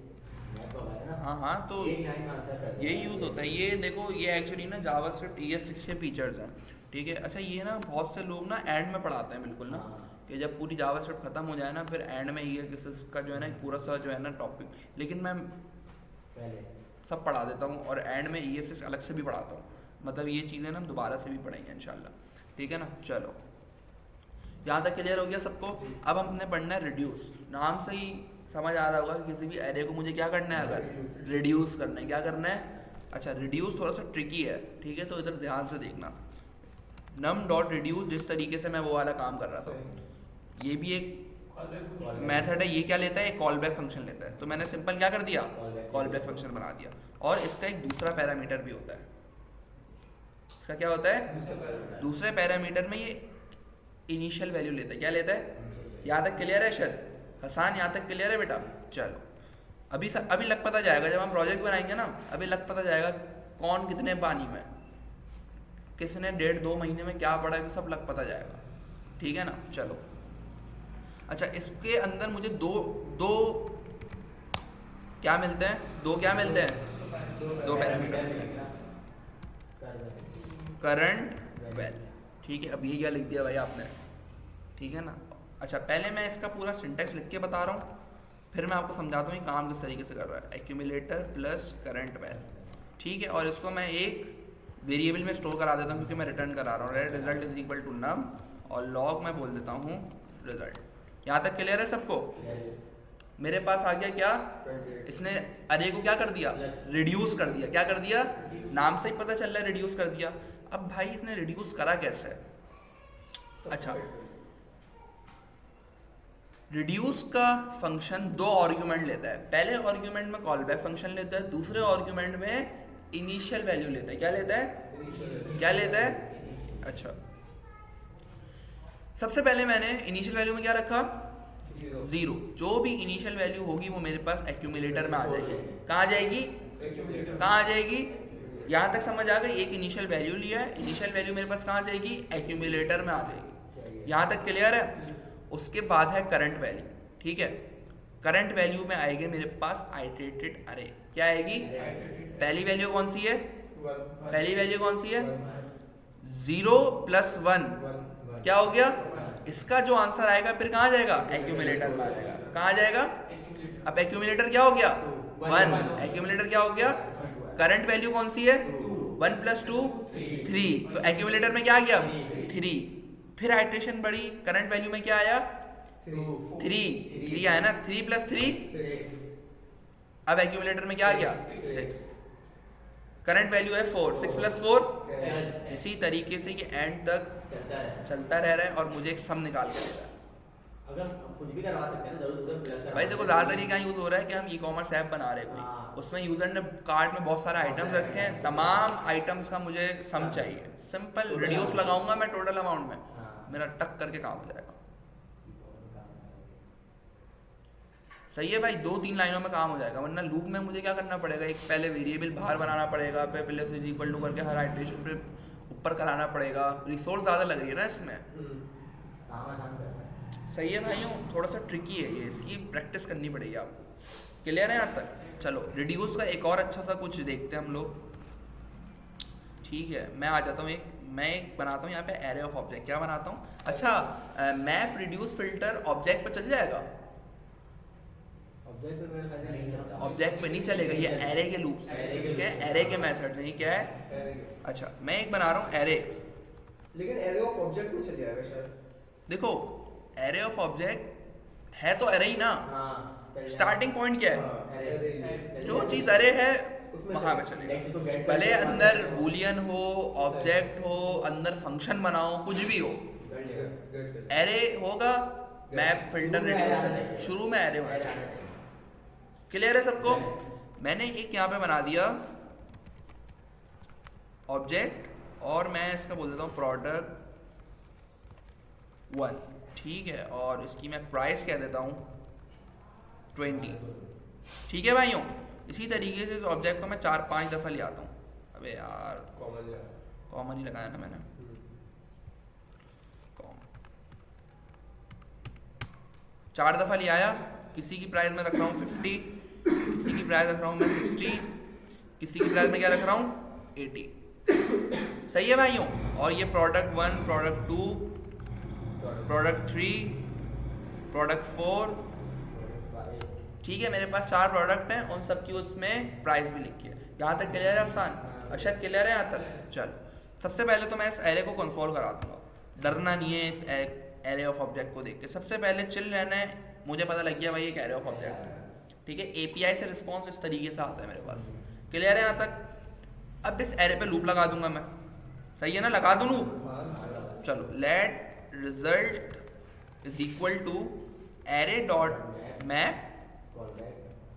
मैप वगैरह ना। हाँ हाँ, तो एक लाइन में आंसर कर देता यही है। यूज़ होता है। ये देखो, ये एक्चुअली ना जावास्क्रिप्ट ES6 के फीचर्स हैं। ठीक है? अच्छा, ये ना बहुत से लोग ना एंड में पढ़ाते हैं बिल्कुल ना, हाँ। कि जब पूरी जावास्क्रिप्ट खत्म हो जाए ना, फिर एंड में ES6 का जो है ना पूरा सा जो है ना टॉपिक, लेकिन मैं पहले सब पढ़ा देता हूँ और एंड में ES6 अलग से भी पढ़ाता हूँ। मतलब ये चीज़ें ना हम दोबारा से भी पढ़ेंगे इंशाल्लाह। ठीक है ना? चलो, यहाँ तक क्लियर हो गया सबको? अब हमने पढ़ना है रिड्यूस। नाम से ही समझ आ रहा होगा कि किसी भी एरे को मुझे क्या करना है? अगर रिड्यूस करना है, क्या करना है? अच्छा, रिड्यूस थोड़ा सा ट्रिकी है। ठीक है? तो इधर ध्यान से देखना। नम डॉट रिड्यूस, जिस तरीके से मैं वो वाला काम कर रहा था, ये भी एक मेथड है। ये क्या लेता है? एक कॉल बैक फंक्शन लेता है। तो मैंने सिंपल क्या कर दिया? कॉल बैक फंक्शन बना दिया। और इसका एक दूसरा पैरामीटर भी होता है। इसका क्या होता है? दूसरे पैरामीटर में ये इनिशियल वैल्यू लेता है। क्या लेता है? यहाँ तक क्लियर है? शायद हसान यहाँ तक क्लियर है बेटा? चलो, अभी लग पता जाएगा जब हम प्रोजेक्ट बनाएंगे ना, अभी लग पता जाएगा कौन कितने पानी में, किसने 1.5-2 महीने में क्या पढ़ा है, सब लग पता जाएगा, ठीक है ना। चलो अच्छा, इसके अंदर मुझे दो क्या मिलते हैं, दो पैरामीटर, करंट वैल्यू, ठीक है। अब ये क्या लिख दिया भाई आपने, ठीक है ना। अच्छा पहले मैं इसका पूरा सिंटेक्स लिख के बता रहा हूँ, फिर मैं आपको समझाता हूँ ये काम किस तरीके से कर रहा है। एक्यूमुलेटर प्लस करंट वैल्यू, ठीक है। और इसको मैं एक वेरिएबल में स्टोर करा देता हूँ क्योंकि मैं रिटर्न करा रहा हूँ, रिजल्ट इज इक्वल टू नम, और लॉग मैं बोल देता हूँ रिजल्ट। यहाँ तक क्लियर है सबको? मेरे पास आ गया क्या, इसने अरे को क्या कर दिया, रिड्यूस कर दिया। क्या कर दिया, नाम से ही पता चल रहा है रिड्यूस कर दिया। अब भाई इसने रिड्यूस करा कैसे? अच्छा, रिड्यूस का फंक्शन 2 आर्ग्यूमेंट लेता है। पहले आर्ग्यूमेंट में कॉल बैक फंक्शन लेता है, दूसरे आर्ग्यूमेंट में इनिशियल वैल्यू लेता है। क्या लेता है, क्या लेता है? अच्छा, सबसे पहले मैंने इनिशियल वैल्यू में क्या रखा, 0। जो भी इनिशियल वैल्यू होगी वो मेरे पास एक्यूमुलेटर में आ जाएगी। कहाँ जाएगी, कहाँ आ जाएगी? यहाँ तक समझ आ गई? एक इनिशियल वैल्यू लिया है, इनिशियल वैल्यू मेरे पास कहाँ जाएगी, एक्यूमुलेटर में आ जाएगी। यहाँ तक क्लियर है? उसके बाद है करंट वैल्यू, ठीक है। करंट वैल्यू में आएगी मेरे पास आइटरेटेड अरे। क्या आएगी? पहली वैल्यू कौन सी है, पहली वैल्यू कौन सी है, 0 + 1 क्या हो गया? इसका जो आंसर आएगा फिर कहाँ जाएगा, एक्यूमुलेटर में आ जाएगा। कहाँ जाएगा? अब एक्यूमुलेटर क्या हो गया, 1। एक्यूमुलेटर क्या हो गया? करंट वैल्यू कौन सी है, 1 + 2 3। तो एक्यूमुलेटर में क्या आ गया, 3। फिर आइटरेशन बढ़ी, करंट वैल्यू में क्या आया, 3 आया ना, 3 + 3। अब एक्यूमुलेटर में क्या आ गया, 6। करंट वैल्यू है 4, 6 + 4। इसी तरीके से ये एंड तक चलता रह रहा है और मुझे एक सम निकाल के दे रहा है। अगर कुछ भी करवा सकते हैं ना, जरूर प्लस करवा। भाई देखो ज़्यादा तरीका यूज़ हो रहा है कि हम ई-कॉमर्स ऐप बना रहे हैं कोई, उसमें यूज़र ने कार्ट में बहुत सारे आइटम्स रखे हैं, तमाम आइटम्स का मुझे सम चाहिए। सिंपल रिड्यूस लगाऊंगा मैं टोटल अमाउंट में, मेरा टक करके काम हो जाएगा। सही है भाई, 2-3 लाइनों में काम हो जाएगा। वरना लूप में मुझे क्या करना पड़ेगा, एक पहले वेरिएबल बाहर बनाना पड़ेगा, फिर प्लस इज इक्वल टू करके हर आइटरेशन पे ऊपर कराना पड़ेगा। रिसोर्स ज़्यादा लग रही है ना इसमें। काम आसान कर रहा है। सही है भाइयों, थोड़ा सा ट्रिकी है ये, इसकी प्रैक्टिस करनी पड़ेगी आपको। क्लियर है यहाँ तक? चलो रिड्यूस का एक और अच्छा सा कुछ देखते हैं हम लोग, ठीक है। मैं आ जाता हूँ, मैं एक बनाता हूँ यहाँ पे एरे ऑफ ऑब्जेक्ट। क्या बनाता हूँ, अच्छा मैप रिड्यूस फिल्टर ऑब्जेक्ट पे चल जाएगा? ऑब्जेक्ट पे नहीं चलेगा, ये एरे के लूप से, इसके एरे के मेथड नहीं, क्या है? अच्छा मैं एक बना रहा हूँ एरे, लेकिन एरे ऑफ ऑब्जेक्ट में चल जाएगा शायद। देखो एरे ऑफ ऑब्जेक्ट है तो एरे ही ना, स्टार्टिंग पॉइंट क्या है, जो चीज़ एरे है वहाँ पे चलेगा। भले अंदर बूलियन हो, ऑब्जेक्ट हो, अंदर फंक्शन बनाओ, कुछ भी हो, एरे होगा। मैप फिल्टर रिड्यूस शुरू में एरे होना चाहिए। क्लियर है सबको? मैंने एक यहाँ पे बना दिया ऑब्जेक्ट, और मैं इसका बोल देता हूँ प्रोडक्ट 1, ठीक है। और इसकी मैं प्राइस कह देता हूँ 20, ठीक है भाइयों। इसी तरीके से इस ऑब्जेक्ट को मैं 4-5 दफ़ा ले आता हूँ। अबे यार कॉमन ही लगाया ना मैंने, कॉमन 4 दफ़ा ले आया। किसी की प्राइस में रख रहा हूँ 50, किसी की प्राइस रख रहा हूँ मैं 60, किसी की प्राइस में क्या रख रहा हूँ 80। सही है भाइयों? और ये प्रोडक्ट 1, प्रोडक्ट 2, प्रोडक्ट 3, प्रोडक्ट 4, ठीक है। मेरे पास 4 प्रोडक्ट हैं, उन सब की उसमें प्राइस भी लिखी है। यहाँ तक क्लियर है आसान? अरशद क्लियर है यहाँ तक? चल सबसे पहले तो मैं इस एरे को कंसोल करा दूंगा, डरना नहीं है इस एरे ऑफ ऑब्जेक्ट को देख के। सबसे पहले चिल रहना है, मुझे पता लग गया भाई एक एरे ऑफ ऑब्जेक्ट है, ठीक है। API से रिस्पॉन्स इस तरीके से आता है मेरे पास। क्लियर है यहाँ तक? अब इस एरे पे लूप लगा दूंगा मैं, सही है ना? लगा दूँ लूप? चलो let result is equal to array dot map.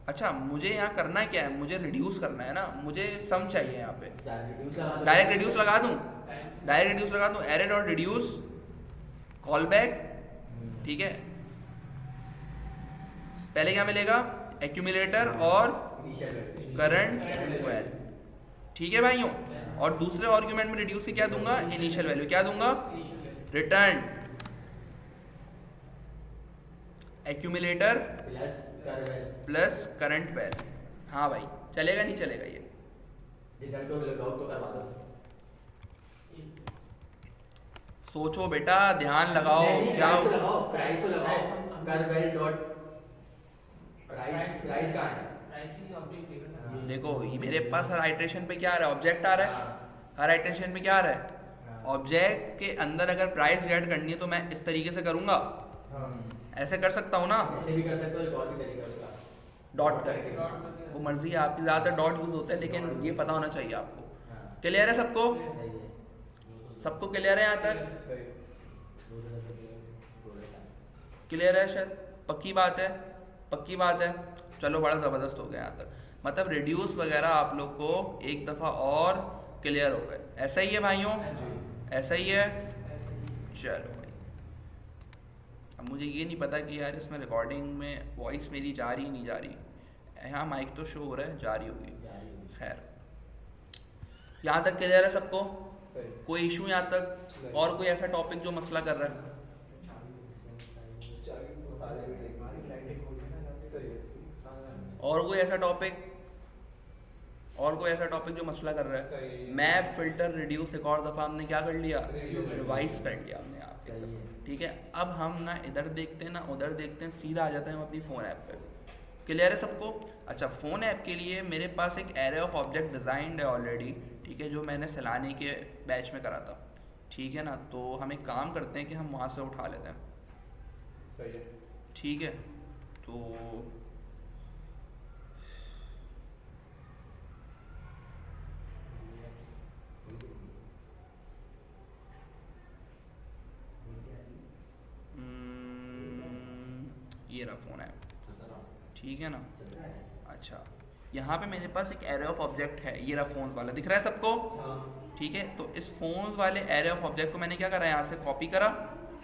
अच्छा मुझे यहाँ करना क्या है, मुझे रिड्यूस करना है ना, मुझे सम चाहिए यहाँ पे। डायरेक्ट रिड्यूस लगा दूँ, डायरेक्ट रिड्यूस लगा दूँ, array dot reduce call back, ठीक है। पहले क्या मिलेगा, एक्यूमुलेटर और इनिशियल वैल्यू करंट वैल्यू, ठीक है भाइयों। और दूसरे आर्गुमेंट में रिड्यूस से क्या दूंगा, इनिशियल वैल्यू, क्या दूंगा, return accumulator plus current plus current value. हाँ भाई, चलेगा नहीं चलेगा ये? रिजल्ट को लॉग तो करवा दो। सोचो बेटा, ध्यान लगाओ, क्या प्राइस तो लगाओ, प्राइस तो लगाओ, कर वैल डॉट प्राइस कहाँ है? प्राइसिंग ऑब्जेक्ट देगा। देखो ये मेरे पास हर आइटरेशन पे क्या आ रहा है, ऑब्जेक्ट आ रहा है, हर आइटरेशन पे क्या आ रहा है, ऑब्जेक्ट के अंदर अगर प्राइस गेट करनी है तो मैं इस तरीके से करूंगा, ऐसे कर सकता हूँ ना, ऐसे भी कर सकते हो, एक और भी तरीका है उसका, डॉट करके, वो मर्जी है आपकी, ज़्यादातर डॉट यूज होता है, लेकिन ये पता होना चाहिए आपको। क्लियर है सबको, सही है। सबको क्लियर है यहाँ तक, सही। क्लियर है शायद, पक्की बात है, पक्की बात है। चलो बड़ा ज़बरदस्त हो गया यहाँ तक, मतलब रिड्यूस वगैरह आप लोग को एक दफ़ा और क्लियर हो गए। ऐसा ही है भाइयों, ऐसा ही है। चलो भाई, अब मुझे ये नहीं पता कि यार इसमें रिकॉर्डिंग में वॉइस मेरी जा रही नहीं जा रही, यहाँ माइक तो शो हो रहा है, जा रही होगी, खैर यहाँ तक क्लियर है सबको, सही। कोई इशू यहाँ तक, और कोई ऐसा टॉपिक जो मसला कर रहा है, सही है। और कोई ऐसा टॉपिक, और कोई ऐसा टॉपिक जो मसला कर रहा है? सही। मैप, फिल्टर, रिड्यूस एक और दफ़ा हमने क्या कर लिया, Review कर रिवाइज कर लिया हमने यहाँ पे, सही है। ठीक है। अब हम ना इधर देखते हैं ना उधर देखते हैं, सीधा आ जाते हैं हम अपनी फ़ोन ऐप पे। क्लियर है सबको? अच्छा, फ़ोन ऐप के लिए मेरे पास एक एरे ऑफ ऑब्जेक्ट डिज़ाइंड है ऑलरेडी, ठीक है, जो मैंने सलानी के बैच में करा था, ठीक है ना। तो हम एक काम करते हैं कि हम वहाँ से उठा लेते हैं, सही है। ठीक है। तो ये रहा फ़ोन ऐप, ठीक है ना। अच्छा, यहाँ पे मेरे पास एक एरे ऑफ ऑब्जेक्ट है, ये रहा फ़ोन्स वाला, दिख रहा है सबको, हाँ। ठीक है। तो इस फ़ोन्स वाले एरे ऑफ ऑब्जेक्ट को मैंने क्या करा, यहाँ से कॉपी करा,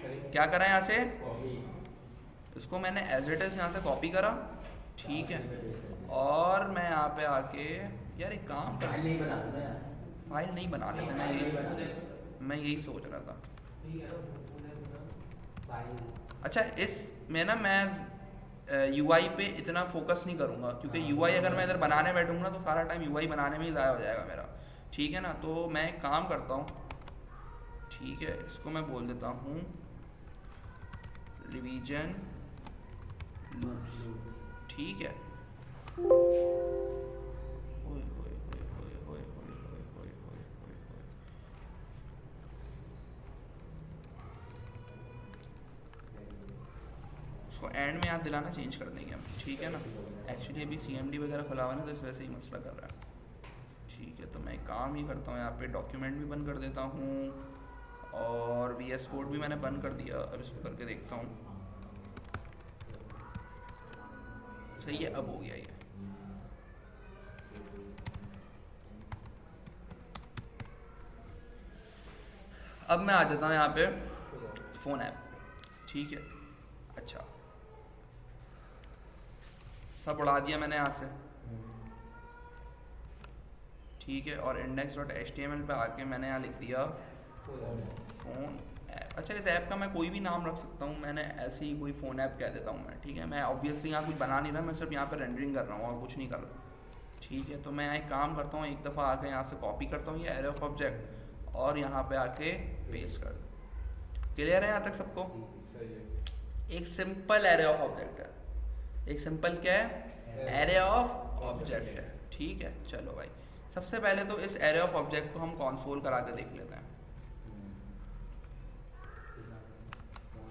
सही। क्या करा यहाँ से, कॉपी इसको मैंने एज इट इज़ यहाँ से कॉपी करा, ठीक है। और मैं यहाँ पे आके, यार एक काम कर, फाइल नहीं बना दूँ ना यार, फाइल नहीं बना लेते, मैं यही सोच रहा था। फाइल अच्छा, इस में ना मैं UI पे इतना फोकस नहीं करूँगा, क्योंकि UI अगर मैं इधर बनाने बैठूँगा तो सारा टाइम UI बनाने में ही ज़ाया हो जाएगा मेरा, ठीक है ना। तो मैं एक काम करता हूँ, ठीक है, इसको मैं बोल देता हूँ रिवीजन लूप्स, ठीक है। ओए होए होए होए होए होए होए होए होए होए होए। उसको एंड में याद दिलाना चेंज कर देंगे हम, ठीक है ना। एक्चुअली अभी CMD वगैरह खुला हुआ है ना, तो इस वजह से ही मसला कर रहा है, ठीक है। तो मैं एक काम ये करता हूँ, यहाँ पे डॉक्यूमेंट भी बंद कर देता हूँ और VS कोड भी मैंने बंद कर दिया। अब इसको करके देखता हूँ, सही है, अब हो गया ये। अब मैं आ जाता हूँ यहाँ पे फ़ोन ऐप, ठीक है। अच्छा, सब उड़ा दिया मैंने यहाँ से, ठीक है। और index.html पे आके मैंने यहाँ लिख दिया फ़ोन ऐप। अच्छा, इस ऐप का मैं कोई भी नाम रख सकता हूँ, मैंने ऐसे ही कोई फ़ोन ऐप कह देता हूँ मैं, ठीक है। मैं ऑब्वियसली यहाँ कुछ बना नहीं रहा, मैं सिर्फ यहाँ पर रेंडरिंग कर रहा हूँ और कुछ नहीं कर रहा, ठीक है। तो मैं एक काम करता हूँ, एक दफ़ा आके यहाँ से कॉपी करता हूँ ये एरे ऑफ ऑब्जेक्ट और यहाँ पे आके पेस्ट कर दूँ। क्लियर है यहाँ तक सबको? सही है। एक सिंपल एरे ऑफ ऑब्जेक्ट है, एक सिंपल क्या है, एरे ऑफ ऑब्जेक्ट है, ठीक है। चलो भाई, सबसे पहले तो इस एरे ऑफ ऑब्जेक्ट को हम कंसोल करा के देख लेते हैं,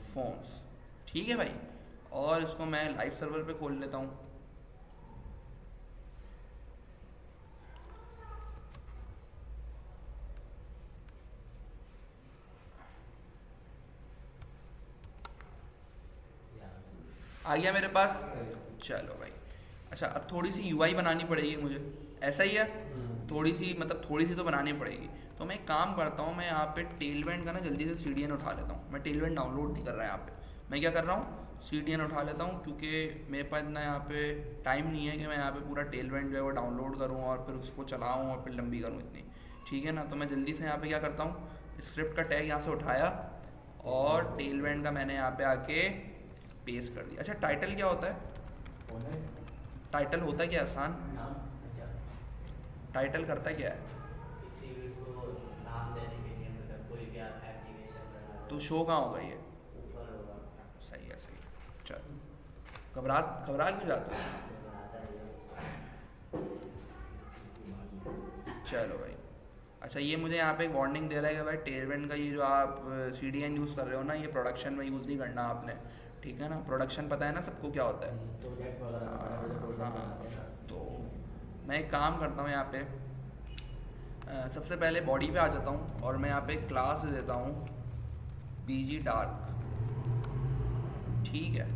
फोन्स, ठीक है भाई। और इसको मैं लाइव सर्वर पे खोल लेता हूँ, आ गया मेरे पास। चलो भाई, अच्छा अब थोड़ी सी UI बनानी पड़ेगी मुझे, ऐसा ही है, थोड़ी सी मतलब थोड़ी सी तो बनानी पड़ेगी। तो मैं एक काम करता हूँ, मैं यहाँ पे टेलवेंट का ना जल्दी से CDN उठा लेता हूँ। मैं टेलवेंट डाउनलोड नहीं कर रहा यहाँ पे, मैं क्या कर रहा हूँ, CDN उठा लेता हूँ, क्योंकि मेरे पास इतना यहाँ पे टाइम नहीं है कि मैं यहाँ पे पूरा टेलवेंट जो है वो डाउनलोड करूँ और फिर उसको चलाऊँ और फिर लंबी करूँ इतनी, ठीक है ना। तो मैं जल्दी से यहाँ पे क्या करता हूँ, स्क्रिप्ट का टैग यहाँ से उठाया और टेलवेंट का मैंने यहाँ पे आके पेस्ट कर दिया। अच्छा, टाइटल क्या होता है? टाइटल होता है क्या आसान? नाम। अच्छा। टाइटल करता क्या है? किसी भी को नाम देने के लिए, मतलब कोई भी आप एप्लीकेशन बना रहे तो हो, शो कहाँ होगा ये? ऊपर होगा। सही है, सही है। चल, घबरा क्यों जाते हो? बनाता है। चलो भाई। अच्छा, ये मुझे यहाँ पे एक वार्निंग दे रहा है कि भाई टेलवेंट का ये जो आप CDN यूज़ कर रहे हो ना, ये प्रोडक्शन में यूज़ नहीं करना आपने, ठीक है ना। प्रोडक्शन पता है ना सबको क्या होता है? प्रोजेक्ट वगैरह हाँ, तो मैं एक काम करता हूँ यहाँ पे, सबसे पहले बॉडी पे आ जाता हूँ और मैं यहाँ पे क्लास दे देता हूँ BG डार्क, ठीक है।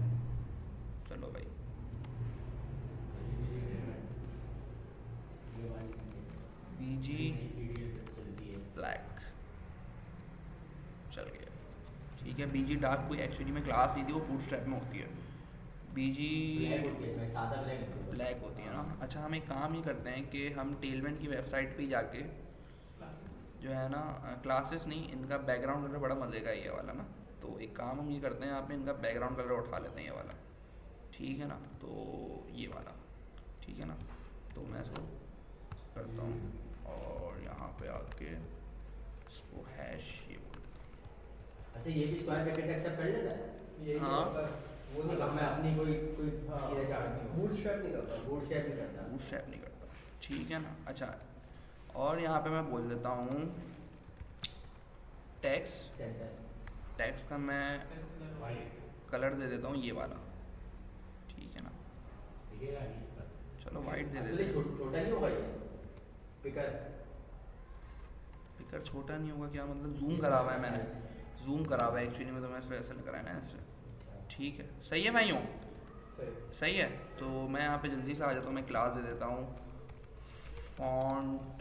चलो भाई, BG ब्लैक चल गया, ठीक है। BG डार्क कोई एक्चुअली में क्लास नहीं थी, वो बूटस्ट्रैप में होती है। BG ब्लैक होती है ना। अच्छा, हम एक काम ही करते हैं कि हम टेलवेंट की वेबसाइट पे ही जाके जो है ना, क्लासेस नहीं, इनका बैकग्राउंड कलर बड़ा मज़े का है ये वाला ना। तो एक काम हम ये करते हैं, यहाँ पे इनका बैकग्राउंड कलर उठा लेते हैं ये वाला, ठीक है ना। तो ये वाला, ठीक है ना। तो मैं इसको करता हूँ और यहाँ पे आके इसको हैश ये बोल देता हूँ। अच्छा, ये भी स्क्वायर ब्रैकेट एक्सेप्ट कर लेता है? ये हाँ। वो नहीं मतलब मैं अपनी कोई हाँ, चीज़ें जानती हूँ। बूटस्ट्रैप नहीं करता। बूटस्ट्रैप नहीं करता। बूटस्ट्रैप नहीं करता, ठीक है ना। अच्छा, और यहाँ पे मैं बोल देता हूँ टेक्स्ट। टेक्स्ट का मैं कलर दे देता हूँ ये वाला, ठीक है ना। चलो वाइट दे देते हैं। छोटा नहीं होगा ये पिकर? पिकर छोटा नहीं होगा क्या मतलब? जूम करा हुआ है मैंने, जूम करा हुआ है एक्चुअली में, तो मैं इसको ऐसा लग रहा है ना ऐसे, ठीक है। सही है भाइयों, सही है। तो मैं यहाँ पे जल्दी से आ जाता हूँ, मैं क्लास दे देता हूँ फॉन्ट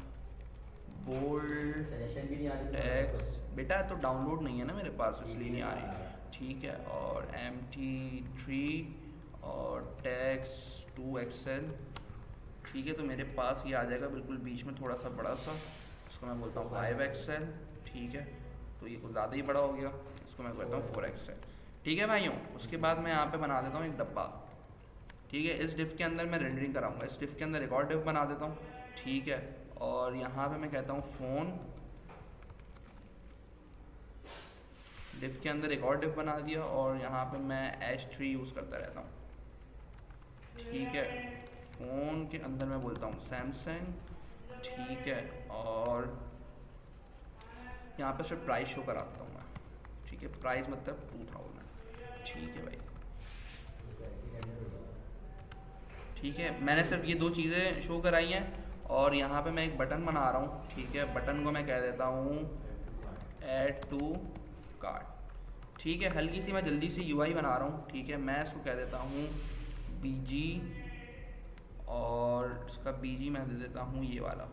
बोल्ड सजेशन भी नहीं आ रही टेक्स्ट। बेटा तो डाउनलोड नहीं है ना मेरे पास, इसलिए नहीं आ रही, ठीक है। और MT3 और टेक्स्ट 2XL, ठीक है। तो मेरे पास ये आ जाएगा बिल्कुल बीच में थोड़ा सा बड़ा सा, इसको मैं बोलता हूँ 5XL, ठीक है। तो ये कुछ ज़्यादा ही बड़ा हो गया, इसको मैं कहता हूँ 4XL, ठीक है भाइयों। उसके बाद मैं यहाँ पे बना देता हूँ एक डब्बा, ठीक है। इस डिफ के अंदर मैं रेंडरिंग कराऊंगा, इस डिफ के अंदर एक और डिफ बना देता हूँ, ठीक है। और यहाँ पे मैं कहता हूँ फ़ोन, डिफ के अंदर एक और डिफ बना दिया और यहाँ पे मैं H3 यूज़ करता रहता हूँ, ठीक है। फ़ोन के अंदर मैं बोलता हूँ सैमसंग, ठीक है। और यहाँ पे सिर्फ प्राइस शो कराता हूँ मैं, ठीक है। प्राइस मतलब 2000, ठीक है भाई, ठीक है। मैंने सिर्फ ये दो चीज़ें शो कराई हैं और यहाँ पे मैं एक बटन बना रहा हूँ, ठीक है। बटन को मैं कह देता हूँ ऐड टू कार्ट, ठीक है। हल्की सी मैं जल्दी से UI बना रहा हूँ, ठीक है। मैं इसको कह देता हूँ BG और इसका BG मैं दे देता हूँ ये वाला,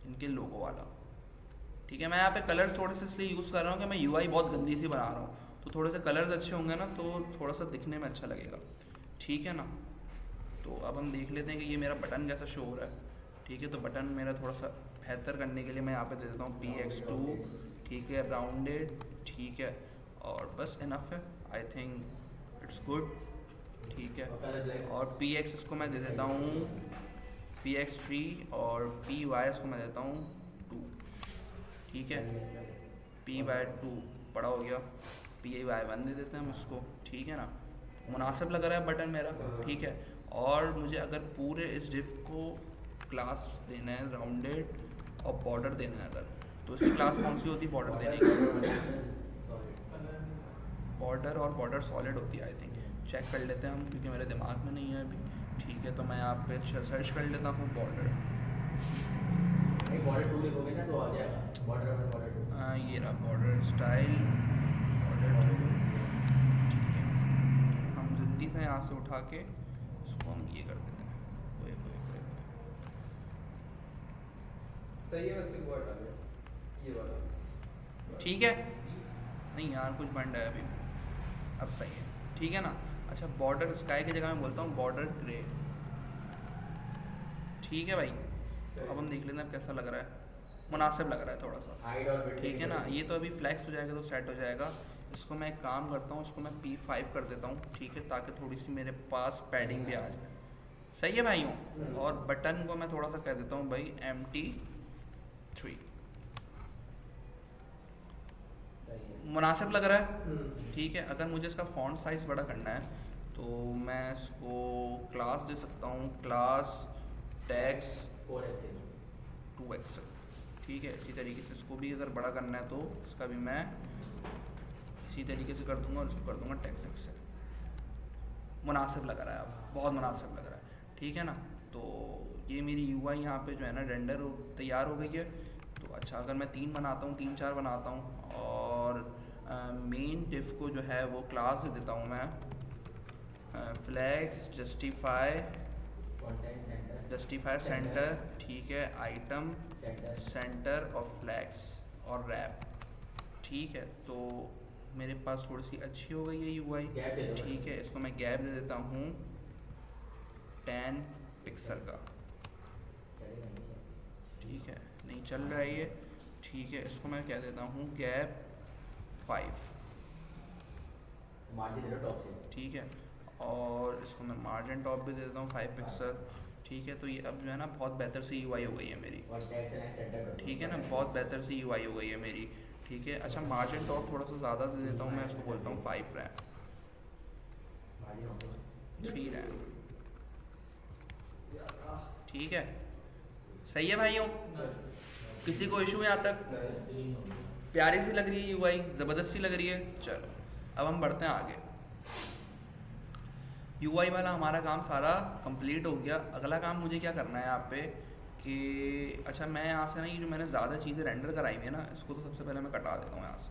इनके लोगो वाला, ठीक है। मैं यहाँ पे कलर्स थोड़े से इसलिए यूज़ कर रहा हूँ कि मैं UI बहुत गंदी सी बना रहा हूँ, तो थोड़े से कलर्स अच्छे होंगे ना तो थोड़ा सा दिखने में अच्छा लगेगा, ठीक है ना। तो अब हम देख लेते हैं कि ये मेरा बटन कैसा शो हो रहा है, ठीक है। तो बटन मेरा थोड़ा सा बेहतर करने के लिए मैं यहाँ पे दे देता हूँ PX2, ठीक है, राउंडेड, ठीक है। और बस इनफ है, आई थिंक इट्स गुड, ठीक है। और PX इसको मैं दे देता हूँ PX3 और PY इसको मैं देता हूँ 2, ठीक है। PY2 बड़ा हो गया, PY1 दे देते हैं हम इसको, ठीक है ना। मुनासिब लग रहा है बटन मेरा, ठीक है। और मुझे अगर पूरे इस डिफ को क्लास देना है राउंडेड और बॉर्डर देना है अगर, तो इसकी क्लास कौन सी होती है बॉर्डर देने की? बॉर्डर और बॉर्डर सॉलिड होती है आई थिंक, चेक कर लेते हैं हम क्योंकि मेरे दिमाग में नहीं है अभी, ठीक है। तो मैं यहाँ पे सर्च कर लेता हूँ बॉर्डर, बॉर्डर 2 लिखोगे ना तो आ जाएगा बॉर्डर 2। हाँ ये रहा बॉर्डर स्टाइल, बॉर्डर 2, ठीक है। हम जल्दी से यहाँ से उठा के इसको हम ये कर देते हैं, ओए ओए ओए ओए, सही है, बस वो हटा दे ये वाला, ठीक है। नहीं यार कुछ बन रहा है अभी, अब सही है, ठीक है ना। अच्छा बॉर्डर स्काई की जगह मैं बोलता हूँ बॉर्डर ग्रे, ठीक है भाई। तो अब हम देख लेते हैं कैसा लग रहा है, मुनासिब लग रहा है थोड़ा सा, हाइट और width ठीक है ना। की ये तो अभी फ्लैक्स हो जाएगा तो सेट हो जाएगा। इसको मैं एक काम करता हूँ, इसको मैं P5 कर देता हूँ, ठीक है, ताकि थोड़ी सी मेरे पास पैडिंग भी आ जाए। सही है भाइयों। और बटन को मैं थोड़ा सा कह देता हूँ भाई MT3, सही है। मुनासिब लग रहा है, ठीक है। अगर मुझे इसका फॉन्ट साइज़ बड़ा करना है तो मैं इसको क्लास दे सकता हूँ, क्लास टेक्स्ट 4x 2x, ठीक है। इसी तरीके से इसको भी अगर बड़ा करना है तो इसका भी मैं इसी तरीके से कर दूंगा और इसको कर दूंगा टेक्स्ट एक्सेल। मुनासिब लग रहा है, अब बहुत मुनासिब लग रहा है, ठीक है ना। तो ये मेरी UI यहाँ पे जो है ना रेंडर तैयार हो गई है। तो अच्छा अगर मैं 3 बनाता हूँ, 3-4 बनाता हूँ और मेन डिफ को जो है वो क्लास दे देता हूँ मैं फ्लैक्स जस्टिफाई सेंटर, ठीक है, आइटम सेंटर और फ्लैक्स और रैप, ठीक है। तो मेरे पास थोड़ी सी अच्छी हो गई है UI, गैप दे दो। ठीक है। इसको मैं गैप दे देता हूँ 10 पिक्सल का, ठीक है, नहीं चल रहा है ये, ठीक है। इसको मैं कह देता हूँ गैप 5, मार्जिन दे दो टॉप से। ठीक है। और इसको मैं मार्जिन टॉप भी दे देता हूँ 5 पिक्सल, ठीक है। तो ये अब जो है ना बहुत बेहतर सी UI हो गई है मेरी, और टैक्स एंड सेंटर कर दो। ठीक है ना, बहुत बेहतर सी UI हो गई है मेरी, ठीक है। अच्छा मार्जिन टॉप थोड़ा सा ज़्यादा दे देता हूँ मैं, इसको बोलता हूँ 5 रैम, मार्जिन ऑफ 3 रैम, ठीक है। सही है भाइयों, किसी को इशू यहाँ तक? प्यारी सी लग रही है UI, ज़बरदस्त सी लग रही है। चलो अब हम बढ़ते हैं आगे। UI वाला हमारा काम सारा कंप्लीट हो गया। अगला काम मुझे क्या करना है यहाँ पे कि अच्छा मैं यहाँ से ना ये जो मैंने ज़्यादा चीज़ें रेंडर कराई हुई है ना, इसको तो सबसे पहले मैं कटा देता हूँ यहाँ से,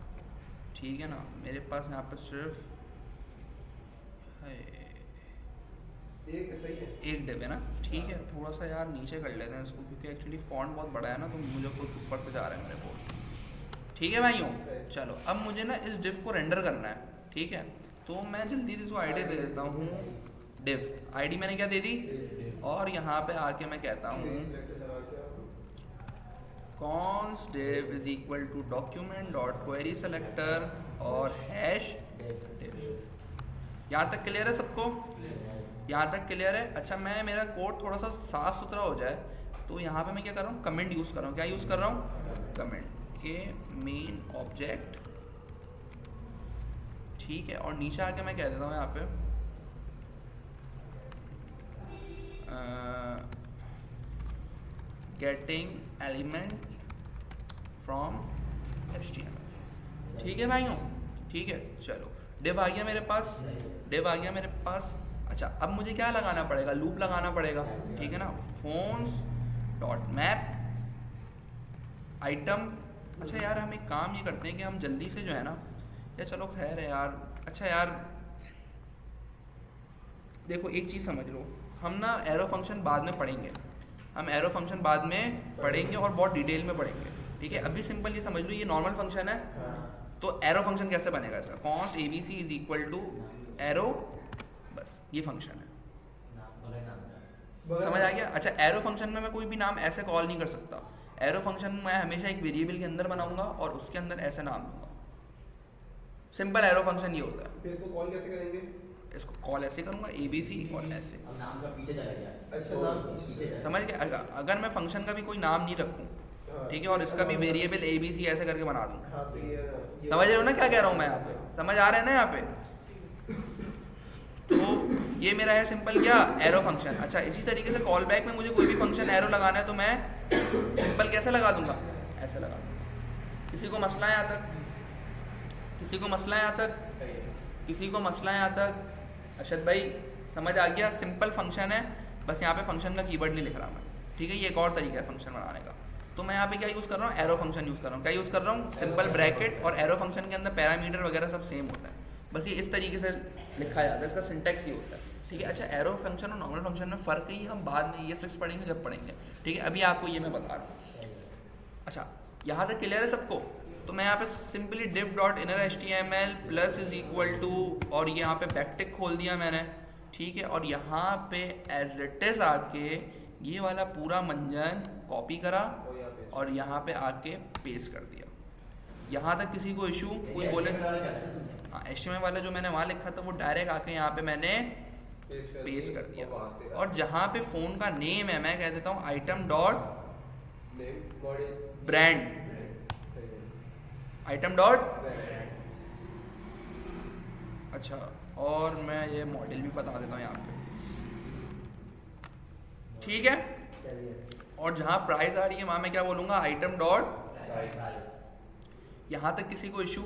ठीक है ना। मेरे पास यहाँ पे सिर्फ एक डिव है ना, ठीक है। थोड़ा सा यार नीचे कर लेते हैं इसको, क्योंकि एक्चुअली फॉन्ट बहुत बड़ा है ना, तो मुझे खुद ऊपर से जा रहा है मेरे को, ठीक है भाइयों। चलो अब मुझे ना इस डिव को रेंडर करना है, ठीक है। तो मैं जल्दी से इसको आईडी दे देता हूँ, डिव आईडी मैंने क्या दे दी, और यहाँ पे आके मैं कहता हूँ const div is equal to document dot query selector और हैश डिव। यहाँ तक क्लियर है सबको? यहाँ तक क्लियर है। अच्छा मैं मेरा कोड थोड़ा सा साफ सुथरा हो जाए तो यहाँ पे मैं क्या कर रहा हूँ, कमेंट यूज़ कर रहा हूँ। क्या यूज़ कर रहा हूँ? कमेंट के मेन ऑब्जेक्ट, ठीक है। और नीचे आके मैं कह देता हूँ यहाँ पे गेटिंग एलिमेंट फ्रॉम HTML, ठीक है भाइयों, ठीक है। चलो डिव आ गया मेरे पास, डिव आ गया मेरे पास। अच्छा अब मुझे क्या लगाना पड़ेगा, लूप लगाना पड़ेगा, ठीक है ना। Phones dot map item. अच्छा यार हम एक काम ये करते हैं कि हम जल्दी से जो है ना, या चलो खैर है यार, अच्छा यार देखो एक चीज़ समझ लो, हम ना एरो फंक्शन बाद में पढ़ेंगे, हम एरो फंक्शन बाद में पढ़ेंगे और बहुत डिटेल में पढ़ेंगे, ठीक है। अभी सिंपल ये समझ लो, ये नॉर्मल फंक्शन है, तो एरो फंक्शन कैसे बनेगा इसका, const ABC is equal to arrow, बस ये फंक्शन है, समझ आ गया। अच्छा एरो फंक्शन में मैं कोई भी नाम ऐसे कॉल नहीं कर सकता, एरो फंक्शन मैं हमेशा एक वेरिएबल के अंदर बनाऊंगा और उसके अंदर ऐसे नाम दूंगा। सिंपल एरो फंक्शन ये होता है। फिर इसको कॉल कैसे करेंगे? इसको कॉल ऐसे करूंगा ABC और ऐसे, अब नाम का पीछे चला गया। अच्छा, नाम पीछे चला समझ गए। अगर मैं फंक्शन का भी कोई नाम नहीं रखूँ, हाँ, ठीक है, और इसका भी वेरिएबल ABC ऐसे करके बना दूँ, हाँ तो ये समझ रहे हो ना क्या कह रहा हूँ मैं यहाँ पे, समझ आ रहा है ना यहाँ पे। तो ये मेरा है सिंपल क्या, एरो फंक्शन। अच्छा इसी तरीके से कॉल बैक में मुझे कोई भी फंक्शन एरो लगाना है तो मैं सिंपल कैसे लगा दूंगा, ऐसे लगा दूंगा। किसी को मसला है यहाँ तक? किसी को मसला है यहाँ तक? किसी को मसला है यहाँ तक? अरशद भाई समझ आ गया? सिंपल फंक्शन है, बस यहाँ पे फंक्शन का कीवर्ड नहीं लिख रहा मैं, ठीक है। ये एक और तरीका है फंक्शन बनाने का। तो मैं यहाँ पे क्या यूज़ कर रहा हूँ, एरो फंक्शन यूज़ कर रहा हूँ। क्या यूज़ कर रहा हूँ, सिंपल ब्रैकेट, और एरो फंक्शन के अंदर पैरामीटर वगैरह सब सेम होता है, बस ये इस तरीके से लिखा जाता है, इसका सिंटेक्स ये होता है, ठीक है। अच्छा एरो फंक्शन और नॉर्मल फंक्शन में फ़र्क है, ये हम बाद में ये फिक्स पढ़ेंगे जब पढ़ेंगे, ठीक है। अभी आपको ये मैं बता रहा हूँ। अच्छा यहाँ तक क्लियर है सबको? तो मैं यहाँ पे simply div dot inner HTML plus is equal to, और ये यहाँ पे बैकटिक खोल दिया मैंने, ठीक है, और यहाँ पे एज इट इज आके ये वाला पूरा मंजन कॉपी करा और यहाँ पे आके पेस्ट कर दिया। यहाँ तक किसी को इशू? कोई बोले हाँ, HTML वाला जो मैंने वहाँ लिखा था वो डायरेक्ट आके यहाँ पे मैंने पेस्ट कर दिया। और जहाँ पे फ़ोन का नेम है मैं कह देता हूँ item dot brand, item dot, अच्छा, और मैं ये मॉडल भी बता देता हूँ यहाँ पे, ठीक है। और जहाँ प्राइस आ रही है वहाँ मैं क्या बोलूँगा, आइटम डॉट, यहाँ तक किसी को इशू?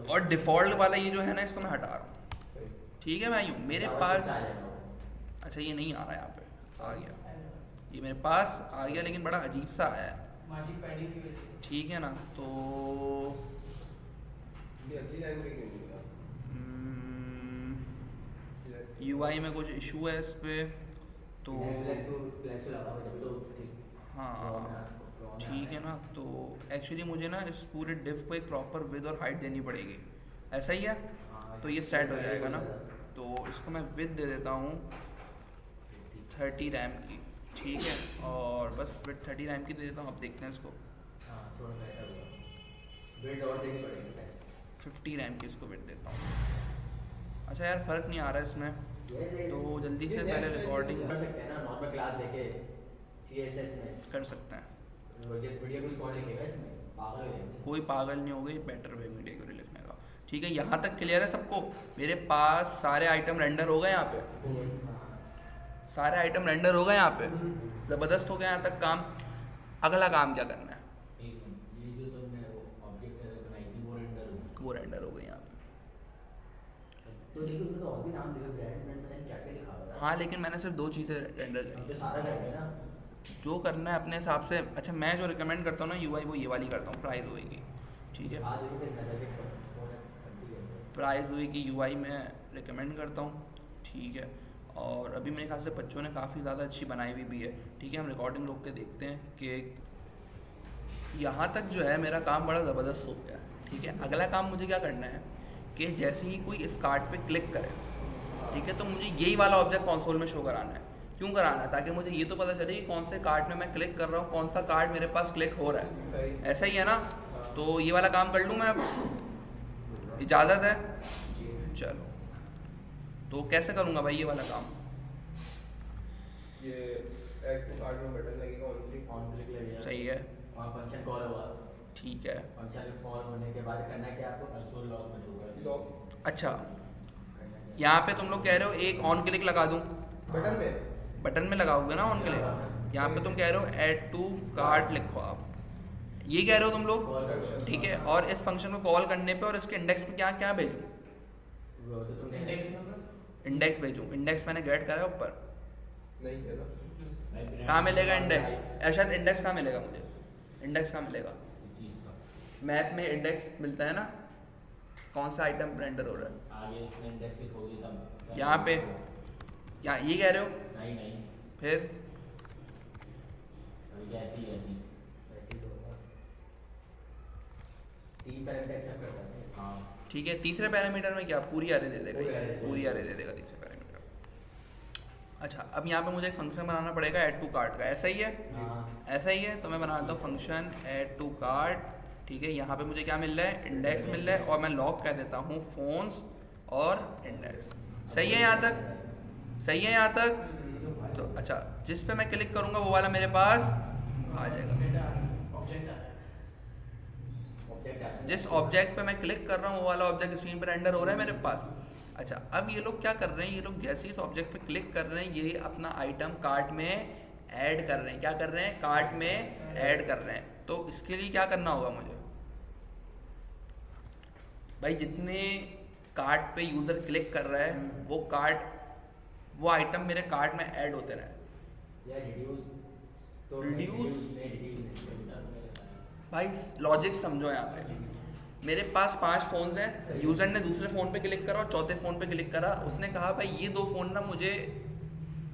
और डिफ़ॉल्ट वाला ये जो है ना इसको मैं हटा रहा हूँ, ठीक है भाई। मेरे पास अच्छा ये नहीं आ रहा है, यहाँ पे आ गया, ये मेरे पास आ गया लेकिन बड़ा अजीब सा आया है, ठीक है ना। तो UI में कुछ इशू है इस पे, तो हाँ ठीक है ना। तो एक्चुअली मुझे ना इस पूरे डिव को एक प्रॉपर विद और हाइट देनी पड़ेगी, ऐसा ही है, तो ये सेट हो जाएगा ना। तो इसको मैं विद दे देता हूँ 30 रैम की, ठीक है, और बस विद 30 रैम की दे देता हूँ। अब देखते हैं इसको, 50 रैम की इसको विद देता हूँ। अच्छा यार फ़र्क नहीं आ रहा है इसमें, तो जल्दी से पहले रिकॉर्डिंग कर सकते हैं ना, नॉर्मल क्लास देके CSS में कर सकते हैं। वीडियो कोई कौन लिखेगा इसमें, पागल हो जाएंगे। कोई पागल नहीं हो गई, बेटर वे वीडियो को लिखने का, ठीक है। यहाँ तक क्लियर है सबको? मेरे पास सारे आइटम रेंडर हो गए यहाँ पे, सारे आइटम रेंडर हो गए यहाँ पे, ज़बरदस्त हो गया यहाँ तक काम। अगला काम क्या करना है? ये जो तुमने ऑब्जेक्ट बनाई थी वो रेंडर हो गई यहाँ पे। तो देखो उसमें तो और भी नाम दिखे, ब्रांड ब्रांड पता नहीं क्या क्या लिखा हुआ है। हाँ लेकिन मैंने सिर्फ 2 चीज़ें रेंडर हम करी तो सारा करेंगे ना, जो करना है अपने हिसाब से। अच्छा मैं जो रिकमेंड करता हूँ ना UI, वो ये वाली करता हूँ, प्राइस हुई की, ठीक है, आज भी नजर के प्राइस हुई की UI मैं रिकमेंड करता हूँ, ठीक है। और अभी मेरे ख्याल से बच्चों ने काफ़ी ज़्यादा अच्छी बनाई हुई भी है, ठीक है। हम रिकॉर्डिंग रोक के देखते हैं कि यहाँ तक जो है मेरा काम बड़ा ज़बरदस्त हो गया, ठीक है। अगला काम मुझे क्या करना है कि जैसे ही कोई इस कार्ड पे क्लिक करे, ठीक है, तो मुझे यही वाला ऑब्जेक्ट कंसोल में शो कराना है। क्यों कराना है? ताकि मुझे ये तो पता चले कि कौन से कार्ड में मैं क्लिक कर रहा हूँ, कौन सा कार्ड मेरे पास क्लिक हो रहा है, ऐसा ही है ना। तो ये वाला काम कर लूँ मैं अब, इजाज़त है? चलो, तो कैसे करूँगा भाई ये वाला काम? ये ऐड टू कार्ड में बटन लगेगा, ऑन क्लिक लगेगा, सही है, वहाँ फंक्शन कॉल हुआ, ठीक है। फंक्शन कॉल होने के बाद करना क्या आपको, कंसोल लॉग में शो कर लॉक अच्छा यहाँ पे तुम लोग कह रहे हो एक ऑन क्लिक लगा दूँ, बटन में लगाओगे ना ऑन क्लिक। यहाँ पे तुम कह रहे हो ऐड टू कार्ट लिखो आप, ये कह रहे हो तुम लोग, ठीक है। और इस फंक्शन को कॉल करने पे और इसके इंडेक्स में क्या क्या भेजूँ? वो तो तुमने इंडेक्स भेजूँ, इंडेक्स मैंने गेट करा है ऊपर, नहीं खेला, कहाँ मिलेगा इंडेक्स? ऐसा इंडेक्स कहाँ मिलेगा मुझे? इंडेक्स कहाँ मिलेगा? मैप में इंडेक्स मिलता है ना, कौन सा आइटम रेंडर हो रहा है आगे इसमें इंडेक्स लिखोगे तब यहाँ पे, यहाँ ये कह रहे हो? नहीं नहीं, फिर ऐसी ऐसी तो होगा, 3 पैरामीटर एक्सेप्ट करता है। हाँ ठीक है। तीसरे पैरामीटर में क्या पूरी अरे दे देगा? पूरी ये array पूरी अरे दे देगा तीसरे पैरामीटर। अच्छा अब यहाँ पे मुझे एक फंक्शन बनाना पड़ेगा ऐड टू कार्ट का, ऐसा ही है? हाँ ऐसा ही है। तो मैं बनाता हूँ फंक्शन ऐड टू कार्ट, ठीक है। यहाँ पे मुझे क्या मिल रहा है? इंडेक्स मिल रहा है, और मैं लॉग कह देता हूँ फोन्स और इंडेक्स। सही है यहाँ तक? सही है यहाँ तक? तो अच्छा जिस पे मैं क्लिक करूँगा वो वाला मेरे पास आ जाएगा। जिस ऑब्जेक्ट पे मैं क्लिक कर रहा हूँ वो वाला ऑब्जेक्ट स्क्रीन पर रेंडर हो रहा है मेरे पास। अच्छा अब ये लोग क्या कर रहे हैं? ये लोग जैसे इस ऑब्जेक्ट पे क्लिक कर रहे हैं ये अपना आइटम कार्ट में ऐड कर रहे हैं। क्या कर रहे हैं? कार्ट में ऐड कर रहे हैं। तो इसके लिए क्या करना होगा मुझे? भाई जितने कार्ट पे यूज़र क्लिक कर रहा है वो कार्ट, वो आइटम मेरे कार्ट में ऐड होते रहे। या रिड्यूस, तो रिड्यूस रिड्यूस भाई लॉजिक समझो। यहाँ पे मेरे पास 5 फ़ोन हैं, यूज़र ने दूसरे फ़ोन पे क्लिक करा और चौथे फ़ोन पे क्लिक करा। उसने कहा भाई ये 2 फ़ोन ना मुझे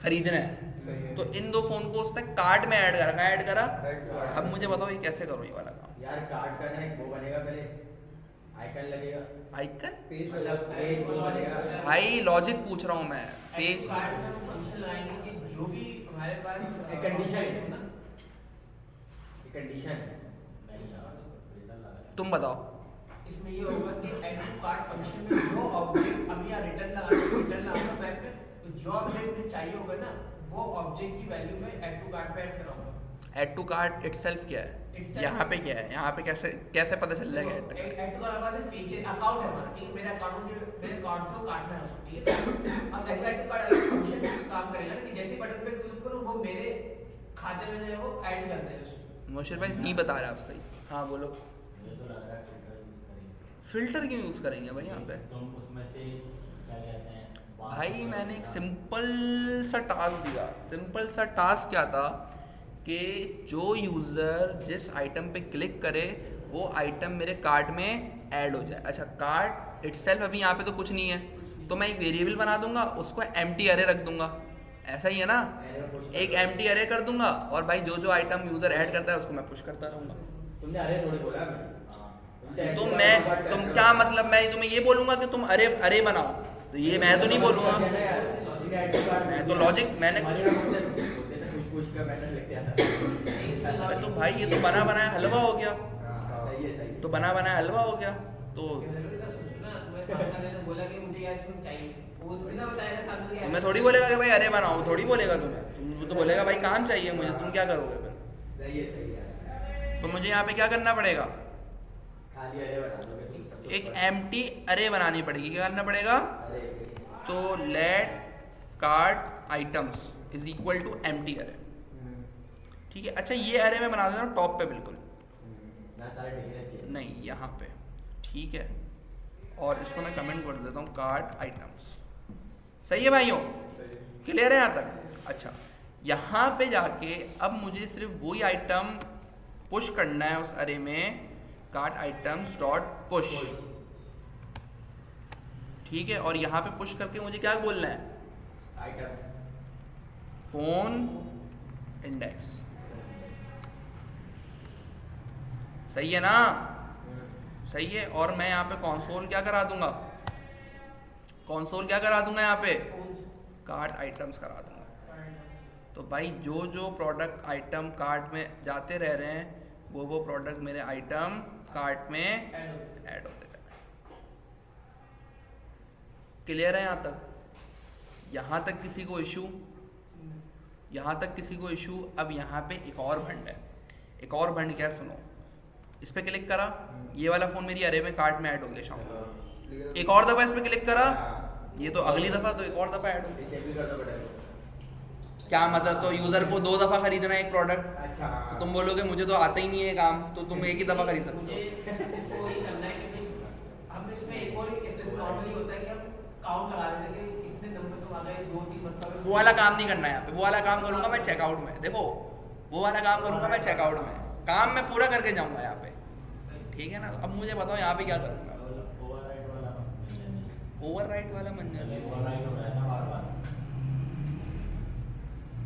खरीदना है, सही है। तो इन दो फोन को उसने कार्ट में ऐड करा, कहाँ ऐड करा? Add to cart। अब मुझे बताओ ये कैसे करो ये वाला काम? यार कार्ड का ना एक वो बनेगा पहले, आइकन लगेगा, आइकन? पेज मतलब पेज वो बनेगा। भाई लॉजिक पूछ रहा हूँ मैं, पेज कार्ड में फंक्शन लगाएंगे कि जो भी हमारे पास एक condition है ना, कंडीशन तुम बताओ। इसमें ये होगा कि ऐड टू कार्ट फंक्शन में जो ऑब्जेक्ट अभी यहाँ रिटर्न लगाना बैक पे, तो जो ऑब्जेक्ट मुझे चाहिए होगा ना वो ऑब्जेक्ट की वैल्यू में ऐड टू कार्ट पे ऐड कराऊंगा। ऐड टू कार्ट इटसेल्फ क्या है? Itself- यहाँ पे क्या है? यहाँ पे कैसे कैसे पता चल जाएगा add to cart? Add to cart पास फीचर अकाउंट है हमारा, ठीक है, मेरे अकाउंट में जो मेरे कार्ड से कार्ड में है, ठीक है। अब जैसे ऐड टू कार्ट फंक्शन काम करेगा ना कि जैसे बटन पे क्लिक करूँ वो मेरे खाते में जो है वो ऐड कर देगा उसको। मोशिर भाई नहीं बता रहे आप सही। हाँ बोलो। मुझे तो लग रहा है फिल्टर यूज करेंगे। फिल्टर क्यों यूज करेंगे भाई यहाँ पे? तुम उसमें से क्या कहते हैं भाई मैंने एक सिंपल सा टास्क दिया। सिंपल सा टास्क क्या था कि जो यूज़र जिस आइटम पे क्लिक करे वो आइटम मेरे कार्ट में ऐड हो जाए। अच्छा कार्ट इटसेल्फ अभी यहाँ पे तो कुछ नहीं है, तो मैं एक वेरिएबल बना दूंगा, उसको एम्प्टी अरे रख दूंगा, ऐसा ही है ना? एक एम्प्टी अरे कर दूंगा और भाई जो जो आइटम यूज़र ऐड करता है उसको मैं पुश करता रहूँगा। तुमने अरे थोड़ी बोला मैं। तुम क्या मतलब मैं तुम्हें ये बोलूँगा कि तुम अरे अरे बनाओ, तो ये मैं तो नहीं बोलूँगा। मैं तो लॉजिक मैंने कुछ का मैटर लिख दिया था। अबे तो भाई ये तो बना बनाया हलवा हो गया, सही है सही है। तो बना बनाया हलवा हो गया। तो तुम्हें थोड़ी बोलेगा कि भाई अरे बनाओ, थोड़ी बोलेगा तुम्हें, तो बोलेगा भाई काम चाहिए मुझे, तुम क्या करोगे फिर? सही है सही है। तो मुझे यहाँ पे क्या करना पड़ेगा? खाली अरे बना दोगे तुम। एक एम्प्टी अरे बनानी पड़ेगी। क्या करना पड़ेगा? अरे तो let cart items is equal to empty array. ठीक है। अच्छा ये अरे मैं बना देता हूँ टॉप पे बिल्कुल, ना सारे डिक्लेयर किए। नहीं यहाँ पे, ठीक है। और इसको मैं कमेंट कर देता हूँ कार्ट आइटम्स। सही है भाइयों? क्लियर है यहाँ तक? अच्छा यहाँ पे जाके अब मुझे सिर्फ वही आइटम पुश करना है उस अरे में, कार्ट आइटम्स डॉट पुश। ठीक है। और यहाँ पे पुश करके मुझे क्या बोलना है? Items phone index. सही है ना? सही है। और मैं यहाँ पे कंसोल क्या करा दूंगा? कंसोल क्या करा दूंगा यहाँ पे? कार्ट आइटम्स करा दूंगा। तो भाई जो जो प्रोडक्ट आइटम कार्ट में जाते रह रहे हैं वो प्रोडक्ट मेरे आइटम कार्ट में ऐड होते रहे। क्लियर है यहाँ तक? यहाँ तक किसी को इशू? यहाँ तक किसी को इशू? अब यहाँ पे एक और भंड है। एक और भंड क्या? सुनो, इस पे क्लिक करा, ये वाला फोन मेरी अरे में कार्ट में ऐड हो गया शाम को। एक और दफा इस पे क्लिक करा, ये तो अगली दफा तो एक और दफा ऐड हो गया। डिसेबल कर दो बटन को। क्या मतलब? तो यूजर को 2 दफा खरीदना है एक प्रोडक्ट, अच्छा तो तुम बोलोगे मुझे तो आता ही नहीं है काम, तो तुम एक ही दफा खरीद सकते मुझे इसको ये करना है कि भाई हम इसमें एक और नॉर्मली होता है कि हम काउंट लगा देते हैं कि कितने नंबर तुम आ गए, 2-3 हो। मतलब वो वाला काम नहीं करना है यहाँ पे। वो वाला काम करूंगा मैं चेकआउट में। देखो वो वाला काम करूंगा मैं चेकआउट में, काम मैं पूरा करके जाऊंगा यहाँ पे। ठीक है ना? अब मुझे बताओ यहाँ पे क्या करूंगा? ओवरराइड वाला मिल नहीं। ओवरराइट वाला मंजर ओवरराइड हो रहा है ना बार-बार।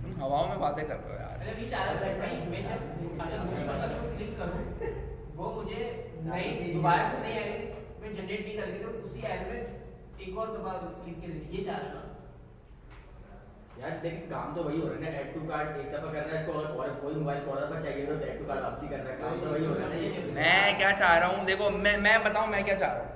तुम हवाओं में बातें कर रहे हो यार। मतलब ये चाह रहा था भाई मैं जब अगर मुझे बटन को क्लिक करूं वो मुझे नहीं दोबारा से नहीं आएगी, मैं जनरेट नहीं करेगी, तो उसी एरे में एक और दफा लिख के देती, ये चाह रहा ना। यार लेकिन काम तो वही हो रहा है ना। ऐड टू कार्ट एक दफा कर रहा है इसको, और कोई मोबाइल को और दफा चाहिए तो ऐड टू कार्ट वापसी कर रहा है। काम तो वही हो रहा है ना ये। मैं क्या चाह रहा हूँ? देखो मैं बताऊं मैं क्या चाह रहा हूँ।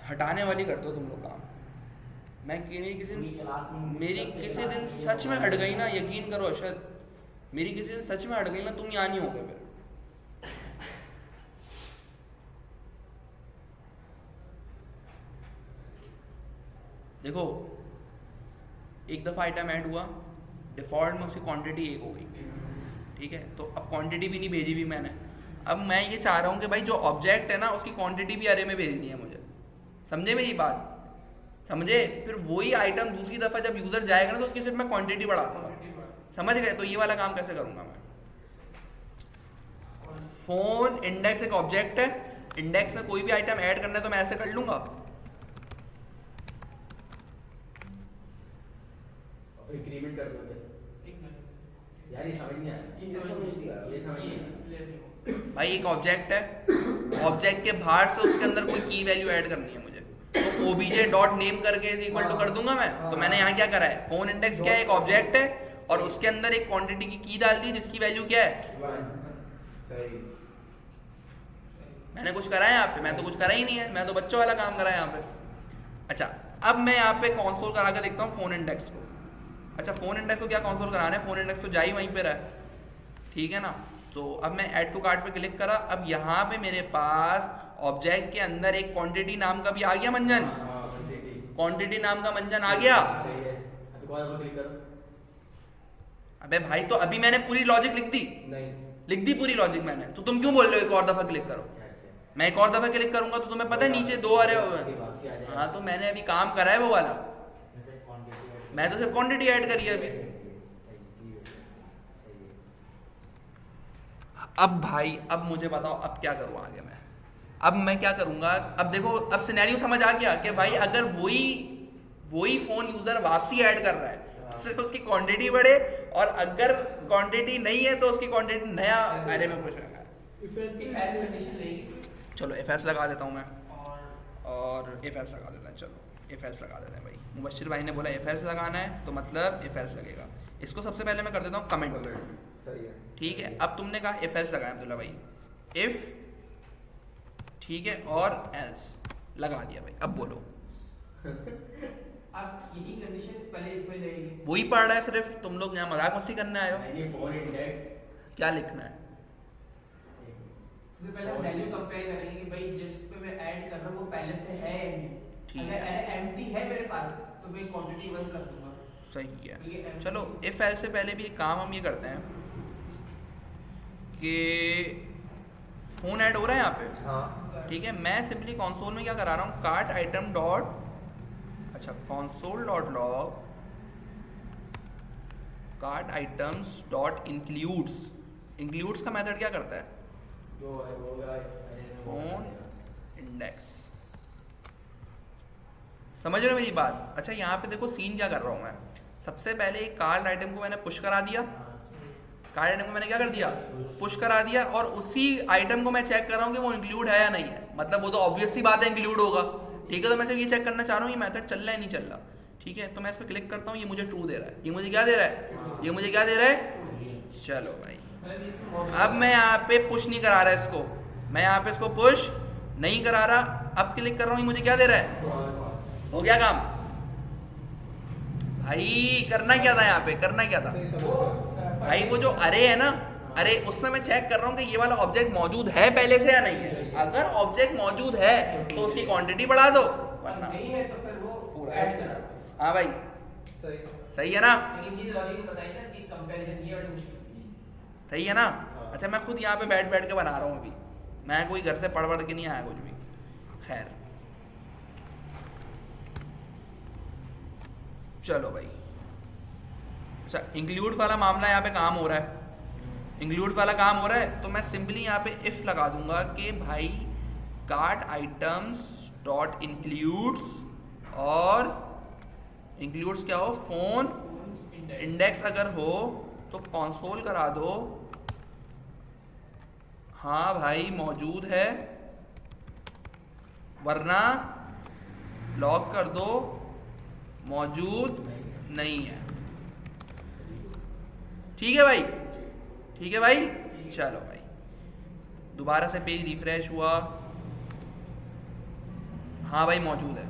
हटाने वाली कर दो तुम लोग काम। मैं मेरी किसी दिन सच में हट गई ना, यकीन करो अशद, मेरी किसी दिन सच में हट गई ना, तुम यहाँ नहीं होगे फिर। देखो एक दफ़ा आइटम ऐड हुआ, डिफ़ॉल्ट में उसकी क्वांटिटी 1 हो गई। ठीक है, तो अब क्वांटिटी भी नहीं भेजी भी मैंने। अब मैं ये चाह रहा हूँ कि भाई जो ऑब्जेक्ट है ना उसकी क्वांटिटी भी अरे में भेजनी है मुझे। समझे मेरी बात? समझे? फिर वही आइटम दूसरी दफ़ा जब यूज़र जाएगा ना तो उसकी सिर्फ मैं क्वांटिटी बढ़ा दूँगा। समझ गए? तो ये वाला काम कैसे करूँगा मैं? फोन इंडेक्स एक ऑब्जेक्ट है, इंडेक्स में कोई भी आइटम ऐड करना है तो मैं ऐसे कर लूंगा। इंक्रीमेंट कर दोगे एक मिनट यार, ये समझ नहीं आया। ये समझ नहीं आया। ये समझ नहीं आया। क्लियर नहीं हुआ। भाई एक ऑब्जेक्ट है, ऑब्जेक्ट के बाहर से उसके अंदर कोई की वैल्यू ऐड करनी है मुझे, तो obj डॉट नेम करके इक्वल टू कर दूंगा मैं। तो मैंने यहाँ क्या करा है, फोन इंडेक्स क्या है, एक ऑब्जेक्ट है और उसके अंदर एक क्वांटिटी की डाल दी जिसकी वैल्यू क्या है, 1 सही। मैंने कुछ करा है यहाँ पे, मैं तो कुछ करा ही नहीं है, मैं तो बच्चों वाला काम करा है यहाँ पे। अच्छा अब मैं यहाँ पे कंसोल करा के देखता हूँ फोन इंडेक्स को। अच्छा फोन इंडेक्स को क्या कंसोल कराना है, फोन इंडेक्स तो जा ही वहीं पे रहा है, ठीक है ना। तो अब मैं ऐड टू कार्ट पे क्लिक करा, अब यहाँ पे मेरे पास ऑब्जेक्ट के अंदर एक क्वांटिटी नाम का भी आ गया मंजन, क्वांटिटी नाम का मंजन आ गया। सही है। अभी कौन सा क्लिक करो? अबे भाई तो अभी मैंने पूरी लॉजिक लिख दी, नहीं लिख दी पूरी लॉजिक मैंने, तो तुम क्यों बोल रहे हो एक और दफा क्लिक करो। क्या क्या? मैं एक और दफा क्लिक करूंगा तो तुम्हें पता है नीचे दो आ रहे हुए वापसी हैं। आ जाएगा। हाँ तो मैंने अभी काम करा है वो वाला, मैं तो सिर्फ क्वांटिटी ऐड करी है अभी। अब भाई अब मुझे बताओ अब क्या करूँ आगे मैं, अब मैं क्या करूँगा। अब देखो अब सिनेरियो समझ आ गया कि भाई अगर वही फोन यूजर वापसी ऐड कर रहा है तो सिर्फ उसकी क्वांटिटी बढ़े, और अगर क्वांटिटी नहीं है तो उसकी क्वांटिटी नया। अरे मैं पूछ रहा इफ एल्स कंडीशन रहेगी चलो एफ एस लगा देता हूँ मैं, और और एफ एस लगा देते हैं। चलो एफ एस लगा देते हैं भाई, मुबशिर भाई ने बोला एफ एस लगाना है तो मतलब एफ एस लगेगा। इसको सबसे पहले मैं कर देता हूँ कमेंट, सही है। ठीक है। अब तुमने कहा एफ एस लगाया अब्दुल्ला भाई, इफ ठीक है और एल्स लगा दिया भाई। अब बोलो अब यही कंडीशन पहले इसमें रहेगी। वही पढ़ रहा है सिर्फ, तुम लोग यहाँ मजाक मस्ती करने आए हो। मैंने फोन इंडेक्स क्या लिखना है, सबसे पहले हम वैल्यू कंपेयर करेंगे कि भाई जिस पे मैं ऐड कर रहा हूँ वो पहले से है एम्प्टी। ठीक अगर है। एम्प्टी है मेरे पास तो मैं क्वांटिटी 1 कर दूंगा। सही है। ये empty चलो इफ एल्स से पहले भी एक काम हम ये करते हैं कि फोन ऐड हो रहा है यहाँ पे, हाँ ठीक है। मैं सिंपली कंसोल में क्या करा रहा हूँ, कार्ट आइटम डॉट, अच्छा console dot log cart items dot includes. Includes का मेथड क्या करता है, जो होगा फोन इंडेक्स। समझ रहे हो मेरी बात। अच्छा यहाँ पे देखो सीन क्या कर रहा हूँ मैं, सबसे पहले एक कार्ट आइटम को मैंने पुश करा दिया, कार्ट आइटम को मैंने क्या कर दिया, पुश करा दिया, और उसी आइटम को मैं चेक कर रहा हूँ कि वो इंक्लूड है या नहीं है। मतलब वो तो ऑब्वियसली बात है इंक्लूड होगा, ठीक है। तो मैं सिर्फ ये चेक करना चाह रहा हूँ ये मेथड चल रहा है नहीं चल रहा, ठीक है। तो मैं इस पर क्लिक करता हूँ, ये मुझे ट्रू दे रहा है, ये मुझे क्या दे रहा है, ये मुझे क्या दे रहा है। चलो भाई मतलब इसमें मॉडल अब मैं यहाँ पे पुश नहीं करा रहा इसको, मैं यहाँ पे इसको पुश नहीं करा रहा। अब क्लिक कर रहा हूँ, ये मुझे क्या दे रहा है, हो गया काम। भाई करना क्या था यहाँ पे, करना क्या था सही समझ गया। भाई, वो जो अरे है ना, अरे उसमें मैं चेक कर रहा हूँ कि ये वाला ऑब्जेक्ट मौजूद है पहले से या नहीं है। अगर ऑब्जेक्ट मौजूद है तो उसकी क्वांटिटी बढ़ा दो, वरना नहीं है तो फिर वो पूरा ऐड करा। हाँ भाई सही सही है ना, लेकिन ये लॉजिक बताइए ना कि कंपैरिजन ये बड़ी मुश्किल है। सही है ना। अच्छा मैं खुद यहाँ पे बैठ बैठ के बना रहा हूँ अभी, मैं कोई घर से पढ़ पढ़ के नहीं आया कुछ भी। खैर चलो भाई। अच्छा इंक्लूड वाला मामला यहाँ पे काम हो रहा है, इंक्लूड वाला काम हो रहा है, तो मैं सिंपली यहाँ पे इफ लगा दूंगा कि भाई कार्ट आइटम्स डॉट इंक्लूड्स, और इंक्लूड्स क्या हो, फोन इंडेक्स अगर हो तो कंसोल करा दो, हाँ भाई मौजूद है, वरना लॉक कर दो मौजूद नहीं है। ठीक है भाई, ठीक है भाई। चलो भाई दोबारा से पेज रिफ्रेश हुआ, हाँ भाई मौजूद है,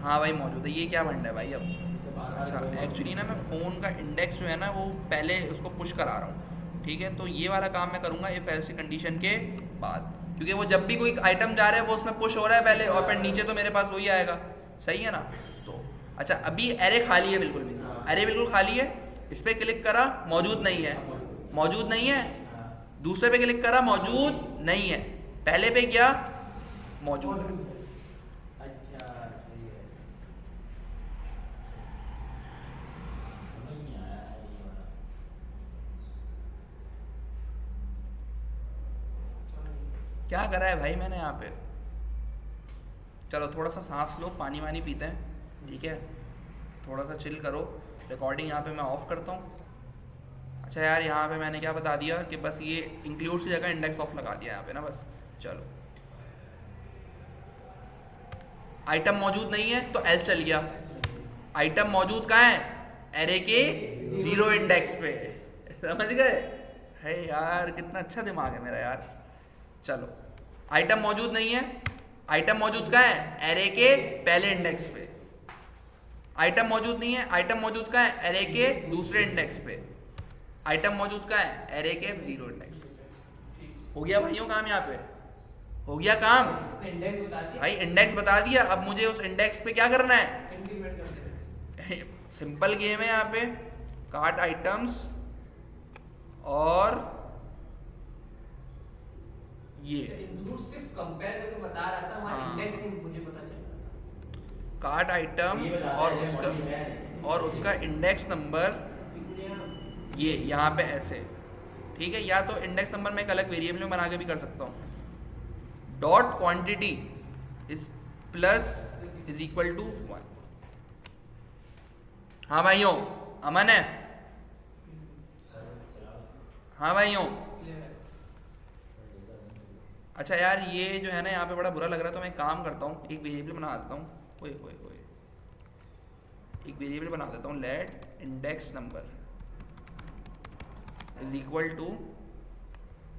हाँ भाई मौजूद है। ये क्या बन रहा है भाई अब। अच्छा एक्चुअली ना मैं फ़ोन का इंडेक्स जो है ना वो पहले उसको पुश करा रहा हूँ, ठीक है। तो ये वाला काम मैं करूँगा इफ एल्स कंडीशन के बाद, क्योंकि वो जब भी कोई आइटम जा रहा है वो उसमें पुश हो रहा है पहले, और फिर नीचे तो मेरे पास वही आएगा, सही है ना। तो अच्छा अभी एरे खाली है, बिल्कुल भी एरे बिल्कुल खाली है। इस पर क्लिक करा मौजूद नहीं है, मौजूद नहीं है। दूसरे पे क्लिक करा मौजूद नहीं है, पहले पे गया मौजूद है। अच्छा सही है। समझ नहीं आया ये वाला। क्या करा है भाई मैंने यहाँ पे? चलो थोड़ा सा सांस लो, पानी वानी पीते हैं, ठीक है? थोड़ा सा चिल करो। रिकॉर्डिंग यहाँ पे मैं ऑफ करता हूँ। अच्छा यार, यहाँ पे मैंने क्या बता दिया कि बस ये इंक्लूड्स की जगह इंडेक्स ऑफ लगा दिया यहाँ पे ना, बस। चलो, आइटम मौजूद नहीं है तो एल्स चल गया। आइटम मौजूद कहाँ है? एरे के 0 इंडेक्स पे। समझ गए? है यार, कितना अच्छा दिमाग है मेरा यार। चलो, आइटम मौजूद नहीं है। आइटम मौजूद कहाँ है? एरे के पहले इंडेक्स पे। आइटम मौजूद नहीं है। आइटम मौजूद कहाँ है? एरे के दूसरे इंडेक्स पे। आइटम मौजूद कहाँ है? एरे के 0 इंडेक्स पे। हो गया भाइयों काम? यहाँ पे हो गया काम इंडेक्स बता दिया भाई। इंडेक्स बता दिया। अब मुझे उस इंडेक्स पे क्या करना है? इंक्रीमेंट कर देना। सिंपल गेम है यहाँ पे। कार्ट आइटम्स और ये इंक्लूड सिर्फ कंपेयर करके बता रहा था, वहाँ हाँ। इंडेक्स ही मुझे पता चला। कार्ट आइटम और उसका इंडेक्स नंबर ये यहाँ पे ऐसे, ठीक है? या तो इंडेक्स नंबर मैं एक अलग वेरिएबल में बना के भी कर सकता हूँ। Dot quantity is plus is equal to 1। हाँ भाइयों, अमन है? हाँ भाइयों। अच्छा यार, ये जो है ना यहाँ पे बड़ा बुरा लग रहा है, तो मैं एक काम करता हूँ, एक वेरिएबल बना देता हूँ। ओए ओए ओए, एक वेरिएबल बना देता हूँ, let index number is equal to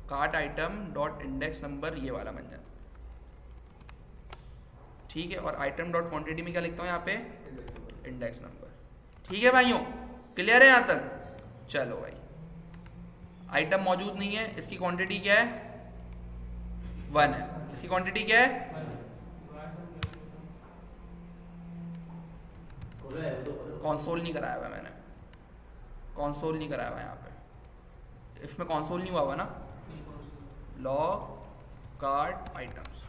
cart item dot index number, ये वाला बन जाए, ठीक है? और आइटम डॉट क्वांटिटी में क्या लिखता हूँ यहाँ पे? Index number. ठीक है भाइयों, क्लियर है यहाँ तक? चलो भाई, आइटम मौजूद नहीं है, इसकी क्वांटिटी क्या है? 1 है। इसकी क्वांटिटी क्या है? कंसोल नहीं कराया हुआ मैंने, कंसोल नहीं कराया हुआ यहाँ पे। इसमें कंसोल नहीं हुआ हुआ ना? लॉग कार्ट आइटम्स,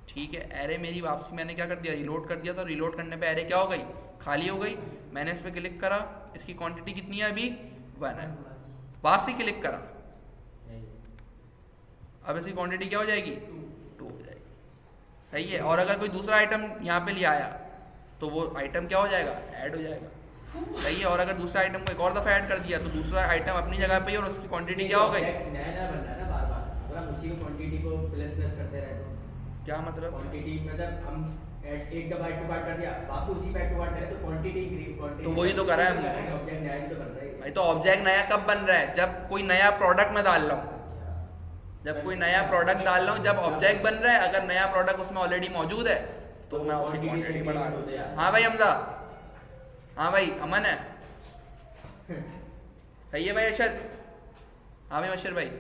ठीक है? एरे मेरी वापसी मैंने क्या कर दिया? रिलोड कर दिया। तो रिलोड करने पे एरे क्या हो गई? खाली हो गई। मैंने इस पर क्लिक करा, इसकी क्वांटिटी कितनी है? अभी 1 है। वापसी क्लिक करा, अब इसकी क्वांटिटी क्या हो जाएगी? 2 हो जाएगी। सही है? और अगर कोई दूसरा आइटम यहाँ पे ले आया तो वो आइटम क्या हो जाएगा? ऐड हो जाएगा। सही है? और अगर दूसरा आइटम को एक और दफ़ा ऐड कर दिया तो दूसरा आइटम अपनी जगह पे ही, और उसकी क्वांटिटी क्या हो गई? नया बन रहा है ना बार बार। अगर हम उसी को क्वांटिटी को प्लस प्लस करते रहे तो क्या मतलब? क्वांटिटी मतलब हम एक दफा ऐड टू कार्ट कर दिया, वापस उसी पे ऐड टू कार्ट करें तो क्वांटिटी क्वांटिटी तो वही तो करा है हमने। ऑब्जेक्ट नया भी तो बन रहा है भाई, तो ऑब्जेक्ट नया कब बन रहा है? जब कोई नया प्रोडक्ट में डाल रहा हूँ। जब कोई नया प्रोडक्ट डाल रहा हूँ, जब ऑब्जेक्ट बन रहा है, अगर नया प्रोडक्ट उसमें ऑलरेडी मौजूद है तो मैं उसकी क्वांटिटी बढ़ा रहा हूँ। हाँ भाई हमजा, हाँ भाई अमन है? सही है भाई अरशद? हाँ भाई मशर भाई,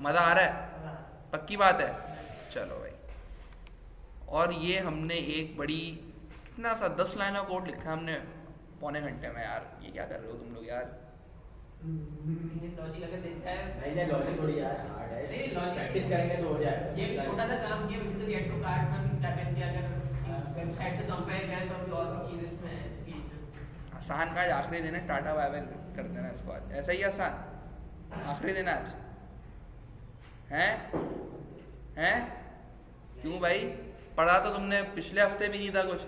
मज़ा आ रहा है? पक्की बात है? चलो भाई। और ये हमने एक बड़ी कितना सा 10 लाइन का कोड लिखा है हमने पौने घंटे में। यार ये क्या कर रहे हो तुम लोग यार? ये लॉजिक अगर देखता है, नहीं नहीं लॉजिक थोड़ी यार हार्ड है, नहीं लॉजिक प्रैक्टिस करेंगे तो हो जाएगा। ये भी छोटा सा काम किया बेसिकली ऐड टू कार्ट में भी क्या करते हैं, अगर वेबसाइट से कंपेयर करें तो अभी और भी चीज़ इसमें फीचर्स। आसान का आज आखिरी दिन है, टाटा बाय बाय कर देना इसको आज। ऐसा ही आसान आखिरी दिन आज हैं? क्यों भाई? पढ़ा तो तुमने पिछले हफ्ते भी नहीं था कुछ?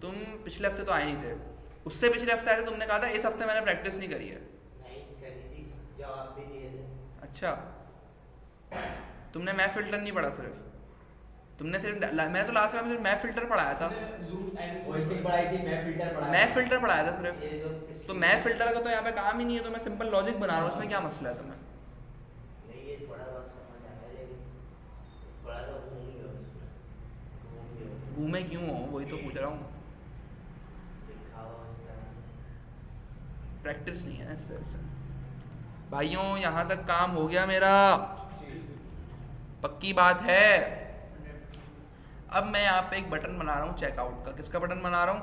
तुम पिछले हफ्ते तो आए नहीं थे, उससे पिछले हफ्ते आए थे, तुमने कहा था इस हफ्ते मैंने प्रैक्टिस नहीं करी है। नहीं करी थी, जवाब भी दिए थे। अच्छा, तुमने मैं फिल्टर नहीं पढ़ा सिर्फ? तुमने सिर्फ मैं तो लास्ट में सिर्फ मैं फिल्टर पढ़ाया था। वॉइसिंग पढ़ाई थी, मैं फिल्टर पढ़ाया। मैं फिल्टर पढ़ाया था सिर्फ। ये जो तो मैं फिल्टर का तो यहाँ पे काम ही नहीं है, तो मैं सिंपल लॉजिक बना रहा हूँ, उसमें क्या मसला है तुम्हें? नहीं, ये थोड़ा बहुत समझ आया है, लेकिन थोड़ा सा घूम गया उसमें, घूम गया, घूमे क्यों हो? वही तो पूछ रहा हूँ। लिखा हुआ इस तरह। प्रैक्टिस नहीं है इस तरह से। भाइयों यहाँ तक काम हो गया मेरा, पक्की बात है? अब मैं यहाँ पे एक बटन बना रहा हूँ चेकआउट का। किसका बटन बना रहा हूँ?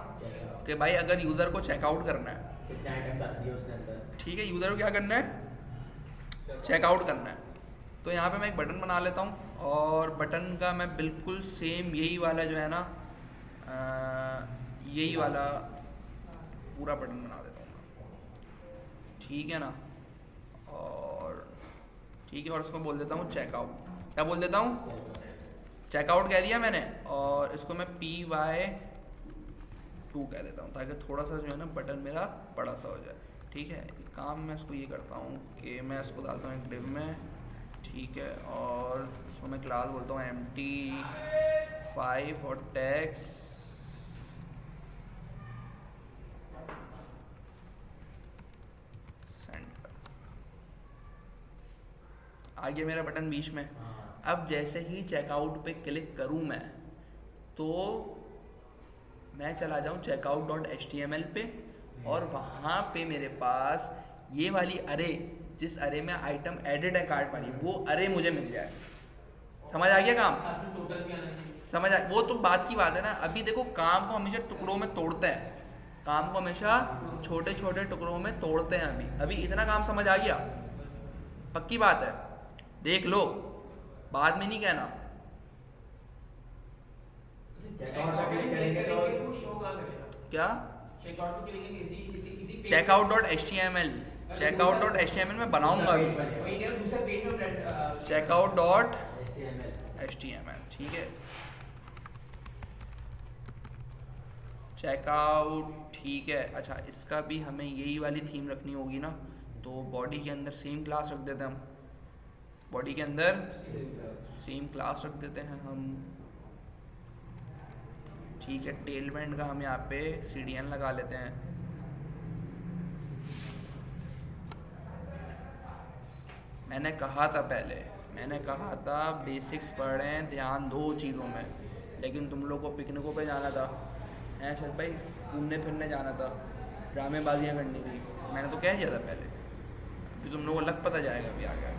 कि भाई अगर यूज़र को चेकआउट करना है, कितने आइटम कर दिए उसने अंदर, ठीक है, यूज़र को क्या करना है? चेकआउट करना है। तो यहाँ पे मैं एक बटन बना लेता हूँ, और बटन का मैं बिल्कुल सेम यही वाला जो है ना, यही वाला पूरा बटन बना देता हूँ, ठीक है ना? और ठीक है, और उसको बोल देता हूँ चेकआउट। क्या बोल देता हूँ? चेकआउट कह दिया मैंने, और इसको मैं PY2 कह देता हूँ ताकि थोड़ा सा जो है ना बटन मेरा बड़ा सा हो जाए। ठीक है, एक काम मैं इसको ये करता हूँ कि मैं इसको डालता हूँ एक डिव में, ठीक है, और इसको मैं क्लास बोलता हूँ empty5 और टैक्स सेंटर। आ गया मेरा बटन बीच में। अब जैसे ही चेकआउट पे क्लिक करूँ मैं, तो मैं चला जाऊँ checkout.html पे, और वहाँ पे मेरे पास ये वाली अरे, जिस अरे में आइटम एडेड है कार्ट वाली, वो अरे मुझे मिल जाए। समझ आ गया काम? साथ में टोटल भी आना चाहिए। समझ आ, वो तो बात की बात है ना। अभी देखो, काम को हमेशा टुकड़ों में तोड़ते हैं, काम को हमेशा छोटे छोटे टुकड़ों में तोड़ते हैं। अभी इतना काम समझ आ गया? पक्की बात है, देख लो, बाद में नहीं कहना। चेकआउट पे क्लिक करेंगे तो शो कहाँ करेगा? क्या? चेकआउट पे क्लिक करेंगे इसी पेज checkout.html में बनाऊंगा अभी। वही कह रहा हूँ, दूसरे पेज में checkout.html, ठीक है, चेकआउट, ठीक है। अच्छा, इसका भी हमें यही वाली थीम रखनी होगी ना, तो बॉडी के अंदर सेम क्लास रख देते हैं हम, बॉडी के अंदर सेम क्लास रख देते हैं हम, ठीक है। टेलबैंड का हम यहाँ पे CDN लगा लेते हैं। मैंने कहा था बेसिक्स पढ़ रहे हैं, ध्यान दो चीज़ों में, लेकिन तुम लोग को पिकनिकों पे जाना था, हैं सर भाई, घूमने फिरने जाना था, ड्रामेबाजियाँ करनी थी। मैंने तो कह दिया था पहले, फिर तुम लोगों को लग पता जाएगा अभी आगे।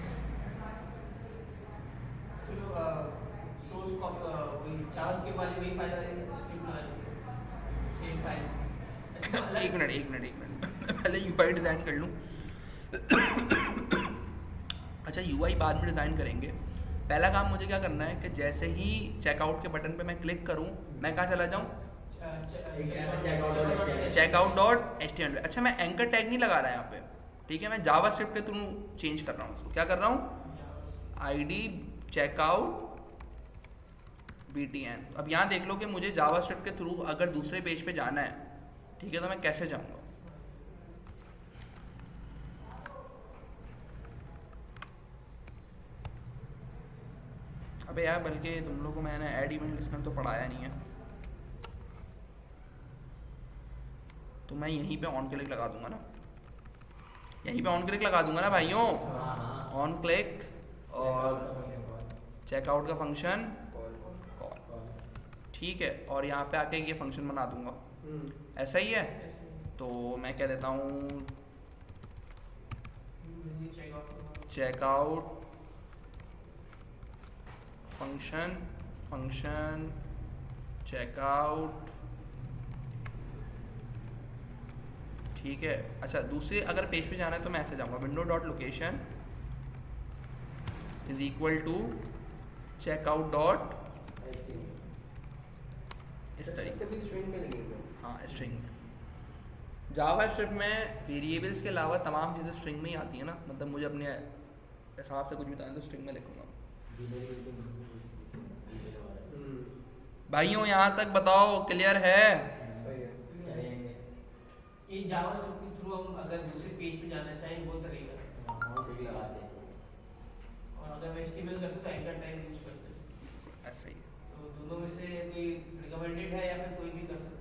सोर्स वही जावास्क्रिप्ट वाली वही फाइल आ रही है, स्क्रिप्ट आ रही है, सेम फाइल। एक मिनट पहले UI डिज़ाइन कर लूँ। अच्छा, UI बाद में डिज़ाइन करेंगे। पहला काम मुझे क्या करना है कि जैसे ही चेकआउट के बटन पे मैं क्लिक करूँ, मैं कहाँ चला जाऊँ? checkout.html। अच्छा, मैं एंकर टैग नहीं लगा रहा है यहाँ पे, ठीक है, मैं जावास्क्रिप्ट के थ्रू चेंज कर रहा हूँ उसको। क्या कर रहा हूँ? ID checkout btn। अब यहाँ देख लो कि मुझे जावास्क्रिप्ट के थ्रू अगर दूसरे पेज पे जाना है, ठीक है, तो मैं कैसे जाऊँगा? अबे यार, बल्कि तुम लोगों को मैंने ऐड इवेंट लिस्ट में तो पढ़ाया नहीं है, तो मैं यहीं पे ऑन क्लिक लगा दूंगा ना, यहीं पे ऑन क्लिक लगा दूंगा ना भाइयों, ऑन क्लिक, और चेकआउट का फंक्शन कॉल, ठीक है, और यहाँ पे आके ये फंक्शन बना दूंगा। ऐसा ही है, तो मैं कह देता हूँ चेकआउट फंक्शन चेकआउट, ठीक है। अच्छा, दूसरे अगर पेज पे जाना है तो मैं ऐसे जाऊँगा, window.location is equal to checkout. इस तरीके से, हाँ, स्ट्रिंग में। जावास्क्रिप्ट में वेरिएबल्स के अलावा तमाम चीज़ें स्ट्रिंग में ही आती है ना, मतलब मुझे अपने हिसाब से कुछ भी बताएं तो स्ट्रिंग में लिखूंगा। भाइयों, यहाँ तक बताओ, क्लियर है? ये जावास्क्रिप्ट के थ्रू हम अगर दूसरे पेज पे जाना चाहें वो तरीका है, और अगर मैं HTML करता हूँ तो एंकर टैग यूज करते हैं। ऐसा ही है। तो दोनों में से कोई रिकमेंडेड है या फिर कोई भी कर सकते हैं?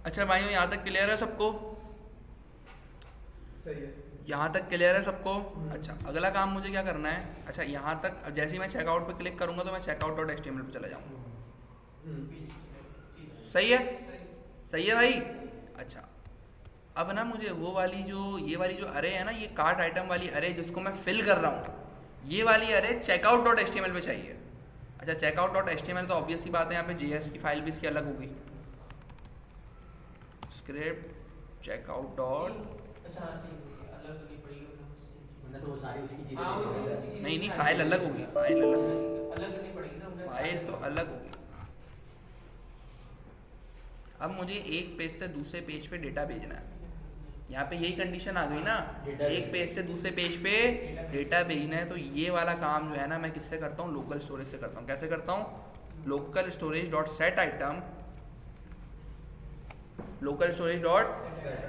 अच्छा भाइयों, यहाँ तक क्लियर है सबको? सही है। यहाँ तक क्लियर है सबको? अच्छा, अगला काम मुझे क्या करना है? अच्छा, यहाँ तक अब जैसे ही मैं चेकआउट पे क्लिक करूँगा तो मैं checkout.html पे चला जाऊँगा। सही है? सही है भाई? अच्छा, अब ना मुझे वो वाली जो अरे है ना, ये कार्ट आइटम वाली अरे जिसको मैं फिल कर रहा हूँ, ये वाली अरे चेकआउट डॉट एच पे चाहिए। अच्छा चेकआउट डॉट एच तो ऑब्वियस ही बात है, यहाँ पे JS की फाइल भी इसकी अलग होगी, स्क्रिप्ट चेकआउट डॉट, अच्छा हाँ, ठीक है, अलग नहीं पड़ेगी वरना तो वो सारी उसकी चीजें हाँ, देखेंगे। उसकी चीजें नहीं फाइल अलग होगी, फाइल अलग होगी, अलग करनी पड़ेगी ना उन्हें। फाइल तो अलग होगी। अब मुझे एक पेज से दूसरे पेज पे डेटा भेजना है, यहाँ पे यही कंडीशन आ गई ना, डेटा एक पेज से दूसरे पेज पे डेटा भेजना है, तो ये वाला काम जो है ना मैं किससे करता हूँ, लोकल स्टोरेज से करता हूँ। कैसे करता हूँ, local storage dot set item, local storage dot,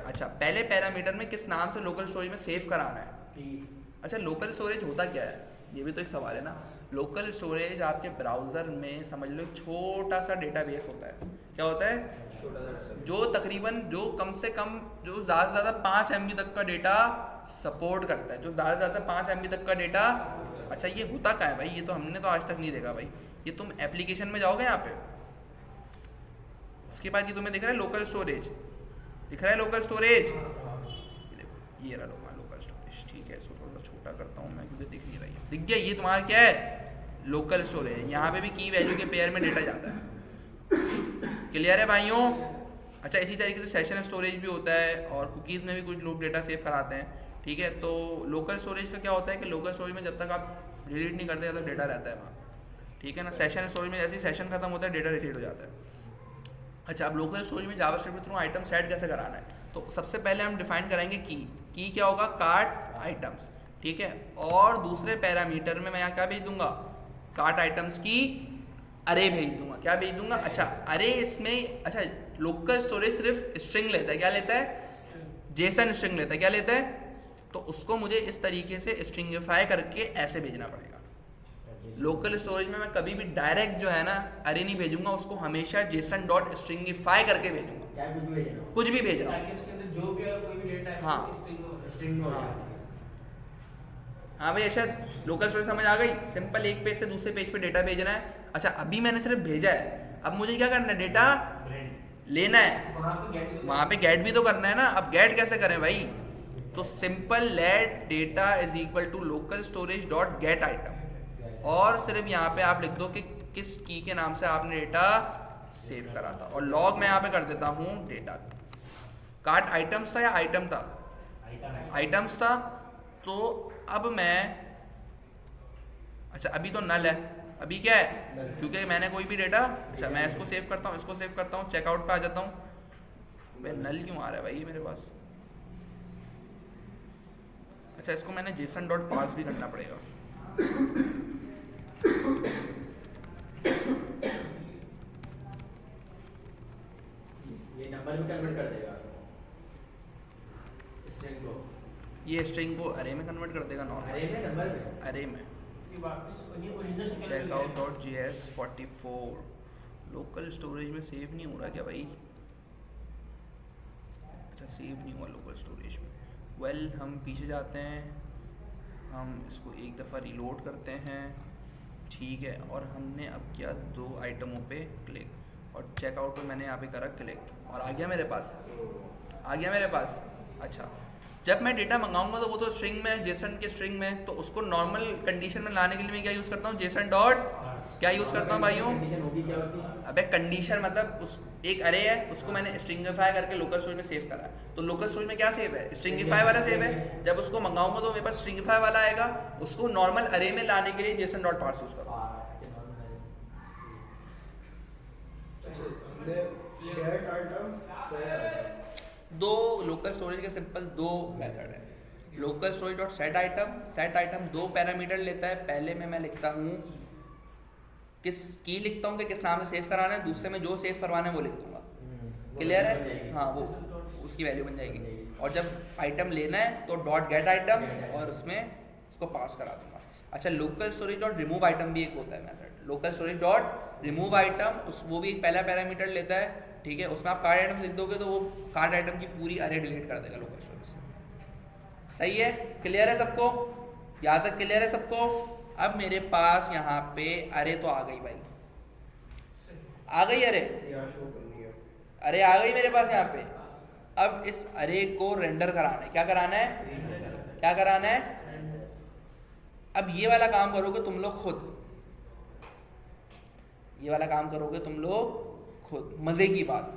अच्छा पहले पैरामीटर में किस नाम से लोकल स्टोरेज में सेव कराना है। अच्छा लोकल स्टोरेज होता क्या है, ये भी तो एक सवाल है ना। लोकल स्टोरेज आपके ब्राउज़र में समझ लो एक छोटा सा डेटाबेस होता है। क्या होता है, छोटा सा जो तकरीबन जो कम से कम जो ज़्यादा से ज़्यादा 5 MB तक का डेटा सपोर्ट करता है, जो ज़्यादा से ज़्यादा 5 MB तक का डेटा। अच्छा ये होता क्या है भाई, ये तो हमने तो आज तक नहीं देखा भाई। ये तुम एप्लीकेशन में जाओगे यहाँ पे, उसके बाद ये तुम्हें दिख रहा है लोकल स्टोरेज, दिख रहा है लोकल स्टोरेज, ये देखो ये रहा लोकल स्टोरेज। ठीक है, इसको थोड़ा सा छोटा करता हूँ मैं क्योंकि दिख नहीं रही है। दिख गया, ये तुम्हारा क्या है, लोकल स्टोरेज। यहाँ पे भी की वैल्यू के पेयर में डेटा जाता है। क्लियर है भाइयों। अच्छा इसी तरीके से सेशन स्टोरेज भी होता है, और कुकीज़ में भी कुछ लोग डेटा सेव कराते हैं। ठीक है, तो लोकल स्टोरेज का क्या होता है कि लोकल स्टोरेज में जब तक आप डिलीट नहीं करते तब तक डेटा रहता है वहाँ। ठीक है ना, सेशन स्टोरेज में जैसे ही सेशन खत्म होता है डेटा डिलीट हो जाता है। अच्छा अब लोकल स्टोरेज में जावास्क्रिप्ट के थ्रू आइटम सेट कैसे कराना है, तो सबसे पहले हम डिफाइन करेंगे की क्या होगा, कार्ट आइटम्स। ठीक है, और दूसरे पैरामीटर में मैं यहाँ क्या भेज दूंगा, कार्ट आइटम्स की अरे भेज दूंगा। क्या भेज दूंगा, अच्छा अरे इसमें, अच्छा लोकल स्टोरेज सिर्फ स्ट्रिंग लेता है, क्या लेता है, जेसन स्ट्रिंग लेता है। क्या लेता है, तो उसको मुझे इस तरीके से स्ट्रिंगिफाई करके ऐसे भेजना पड़ेगा। लोकल स्टोरेज में मैं कभी भी डायरेक्ट जो है ना अरे नहीं भेजूंगा, उसको हमेशा जेसन डॉट स्ट्रिंगिफाई करके भेजूंगा। क्या कुछ भी भेजना हो, कुछ भी भेज रहा हूँ, ताकि उसके अंदर जो भी कोई भी डेटा है हाँ। स्ट्रिंग में हो हाँ। जाए। हाँ भाई अच्छा लोकल स्टोरेज समझ आ गई। सिंपल एक पेज से दूसरे पेज पे डेटा भेजना है। अच्छा अभी मैंने सिर्फ भेजा है, अब मुझे क्या करना है, डेटा लेना है, वहाँ पे गेट भी तो करना है ना। अब गेट कैसे करें भाई, तो simple let data is equal to local storage dot get item, और सिर्फ यहाँ पे आप लिख दो कि किस की के नाम से आपने डेटा सेव करा था, और लॉग मैं यहाँ पे कर देता हूँ डेटा। कार्ट आइटम्स था या आइटम था, आइटम्स था। तो अब मैं, अच्छा अभी तो नल है, अभी क्या है, क्योंकि मैंने कोई भी डेटा, अच्छा मैं इसको सेव करता हूँ, इसको सेव करता हूँ, चेकआउट पे आ जाता हूँ। भाई नल क्यों आ रहा है भाई ये मेरे पास। अच्छा इसको मैंने जेसन डॉट पार्स भी करना पड़ेगा। ये नंबर में कन्वर्ट कर देगा स्ट्रिंग को, ये स्ट्रिंग को अरे में कन्वर्ट कर देगा, नॉर्मल अरे में नंबर में। अरे में। Checkout dot JS 44 local storage में सेव नहीं हो रहा क्या भाई, अच्छा सेव नहीं हुआ लोकल स्टोरेज में। वेल हम पीछे जाते हैं, हम इसको एक दफ़ा रिलोड करते हैं। ठीक है, और हमने अब किया 2 आइटमों पे क्लिक, और चेकआउट पे मैंने यहाँ पे करा क्लिक, और आ गया मेरे पास, आ गया मेरे पास। अच्छा जब मैं डेटा मंगाऊंगा तो वो तो स्ट्रिंग में, जेसन के स्ट्रिंग में, तो उसको नॉर्मल कंडीशन में लाने के लिए मैं क्या यूज़ करता हूँ, जेसन डॉट क्या यूज़ करता हूँ भाइयों। कंडीशन होगी क्या उसकी, अबे कंडीशन मतलब उस एक अरे है, उसको मैंने स्ट्रिंगिफाई करके लोकल स्टोरेज में सेव करा है। तो लोकल स्टोरेज में क्या सेव है, स्ट्रिंगिफाई वाला सेव है। जब उसको मंगाऊंगा तो मेरे पास स्ट्रिंगिफाई वाला आएगा, उसको नॉर्मल अरे में लाने के लिए जेसन डॉट पार्स यूज़ करो। गेट आइटम दो लोकल स्टोरेज के सिंपल 2 मेथड है। Local storage dot set item 2 parameter लेता है। पहले में मैं लिखता हूँ किस की लिखता हूँ कि किस नाम से सेव कराना है, दूसरे में जो सेव करवाना है वो लिख दूंगा। क्लियर है, हाँ वो उसकी वैल्यू बन जाएगी। और जब आइटम लेना है तो डॉट गेट आइटम, और उसमें उसको पास करा दूंगा। अच्छा local storage dot remove item भी एक होता है method, local storage dot remove item, वो भी एक पहला पैरामीटर लेता है। ठीक है, उसमें आप कार्ड आइटम लिख दोगे तो वो कार्ड आइटम की पूरी अरे डिलीट कर देगा लोकल स्टोरेज से। सही है, क्लियर है सबको, यहाँ तक क्लियर है सबको। अब मेरे पास यहाँ पे अरे तो आ गई भाई, आ गई अरे, यहाँ शो करनी है। अरे आ गई मेरे पास यहाँ पे। अब इस अरे को रेंडर कराना है। क्या कराना है? क्या कराना है? अब ये वाला काम करोगे तुम लोग खुद, ये वाला काम करोगे तुम लोग खुद। मजे की बात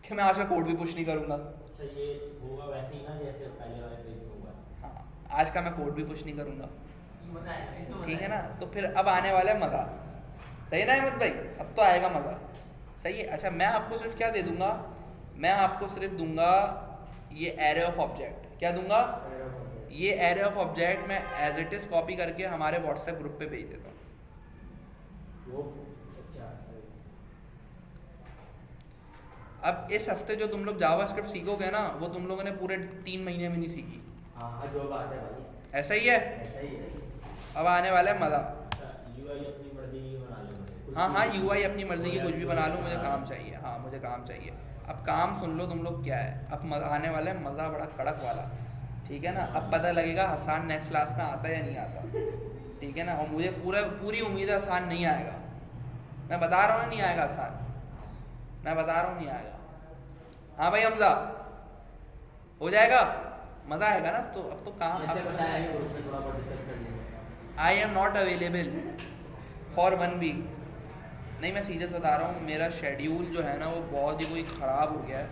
कि मैं आज का कोड भी पुश नहीं करूंगा। अच्छा ये होगा वैसे ही ना जैसे पहले वाले पेज में हुआ। हाँ, आज का मैं कोड भी पुश नहीं करूंगा, मजा आएगा, इसमें मजा ठीक है ना। आएगा। तो फिर अब आने वाला है मजा, सही ना अहमद भाई? अब तो आएगा मजा, सही है। अच्छा मैं आपको सिर्फ क्या दे दूंगा, मैं आपको सिर्फ दूंगा ये एरे ऑफ ऑब्जेक्ट। क्या दूंगा? ये एरे ऑफ ऑब्जेक्ट मैं एज इट इज कॉपी करके हमारे व्हाट्सएप ग्रुप पे भेज देता हूँ। वो अच्छा सही। अब इस हफ्ते जो तुम लोग जावास्क्रिप्ट सीखोगे ना, वो तुम लोगों ने पूरे 3 महीने में नहीं सीखी। हाँ हाँ जो बात है भाई ऐसा ही है। ऐसा ही है। अब आने वाला है मजा। यूआई अपनी मर्जी की बना लो। हाँ हाँ, यूआई अपनी मर्जी की कुछ भी बना लूँ, मुझे काम चाहिए। हाँ मुझे काम चाहिए। अब काम सुन लो तुम लोग क्या है, अब आने वाला है मज़ा बड़ा कड़क वाला, ठीक है ना। अब पता लगेगा हसान नेक्स्ट क्लास में आता है या नहीं आता, ठीक है ना। और मुझे पूरी उम्मीद है हसान नहीं आएगा, मैं बता रहा हूँ ना, नहीं आएगा हसान, मैं बता रहा हूँ नहीं आएगा। हाँ भाई हमजा हो जाएगा, मज़ा आएगा ना। अब तो काम ऐसे बस आएंगे ग्रुप में थोड़ा बहुत डिस्कस कर लेंगे। I am not available for 1 week. नहीं मैं सीरियस बता रहा हूँ, मेरा शेड्यूल जो है ना वो बहुत ही कोई ख़राब हो गया है।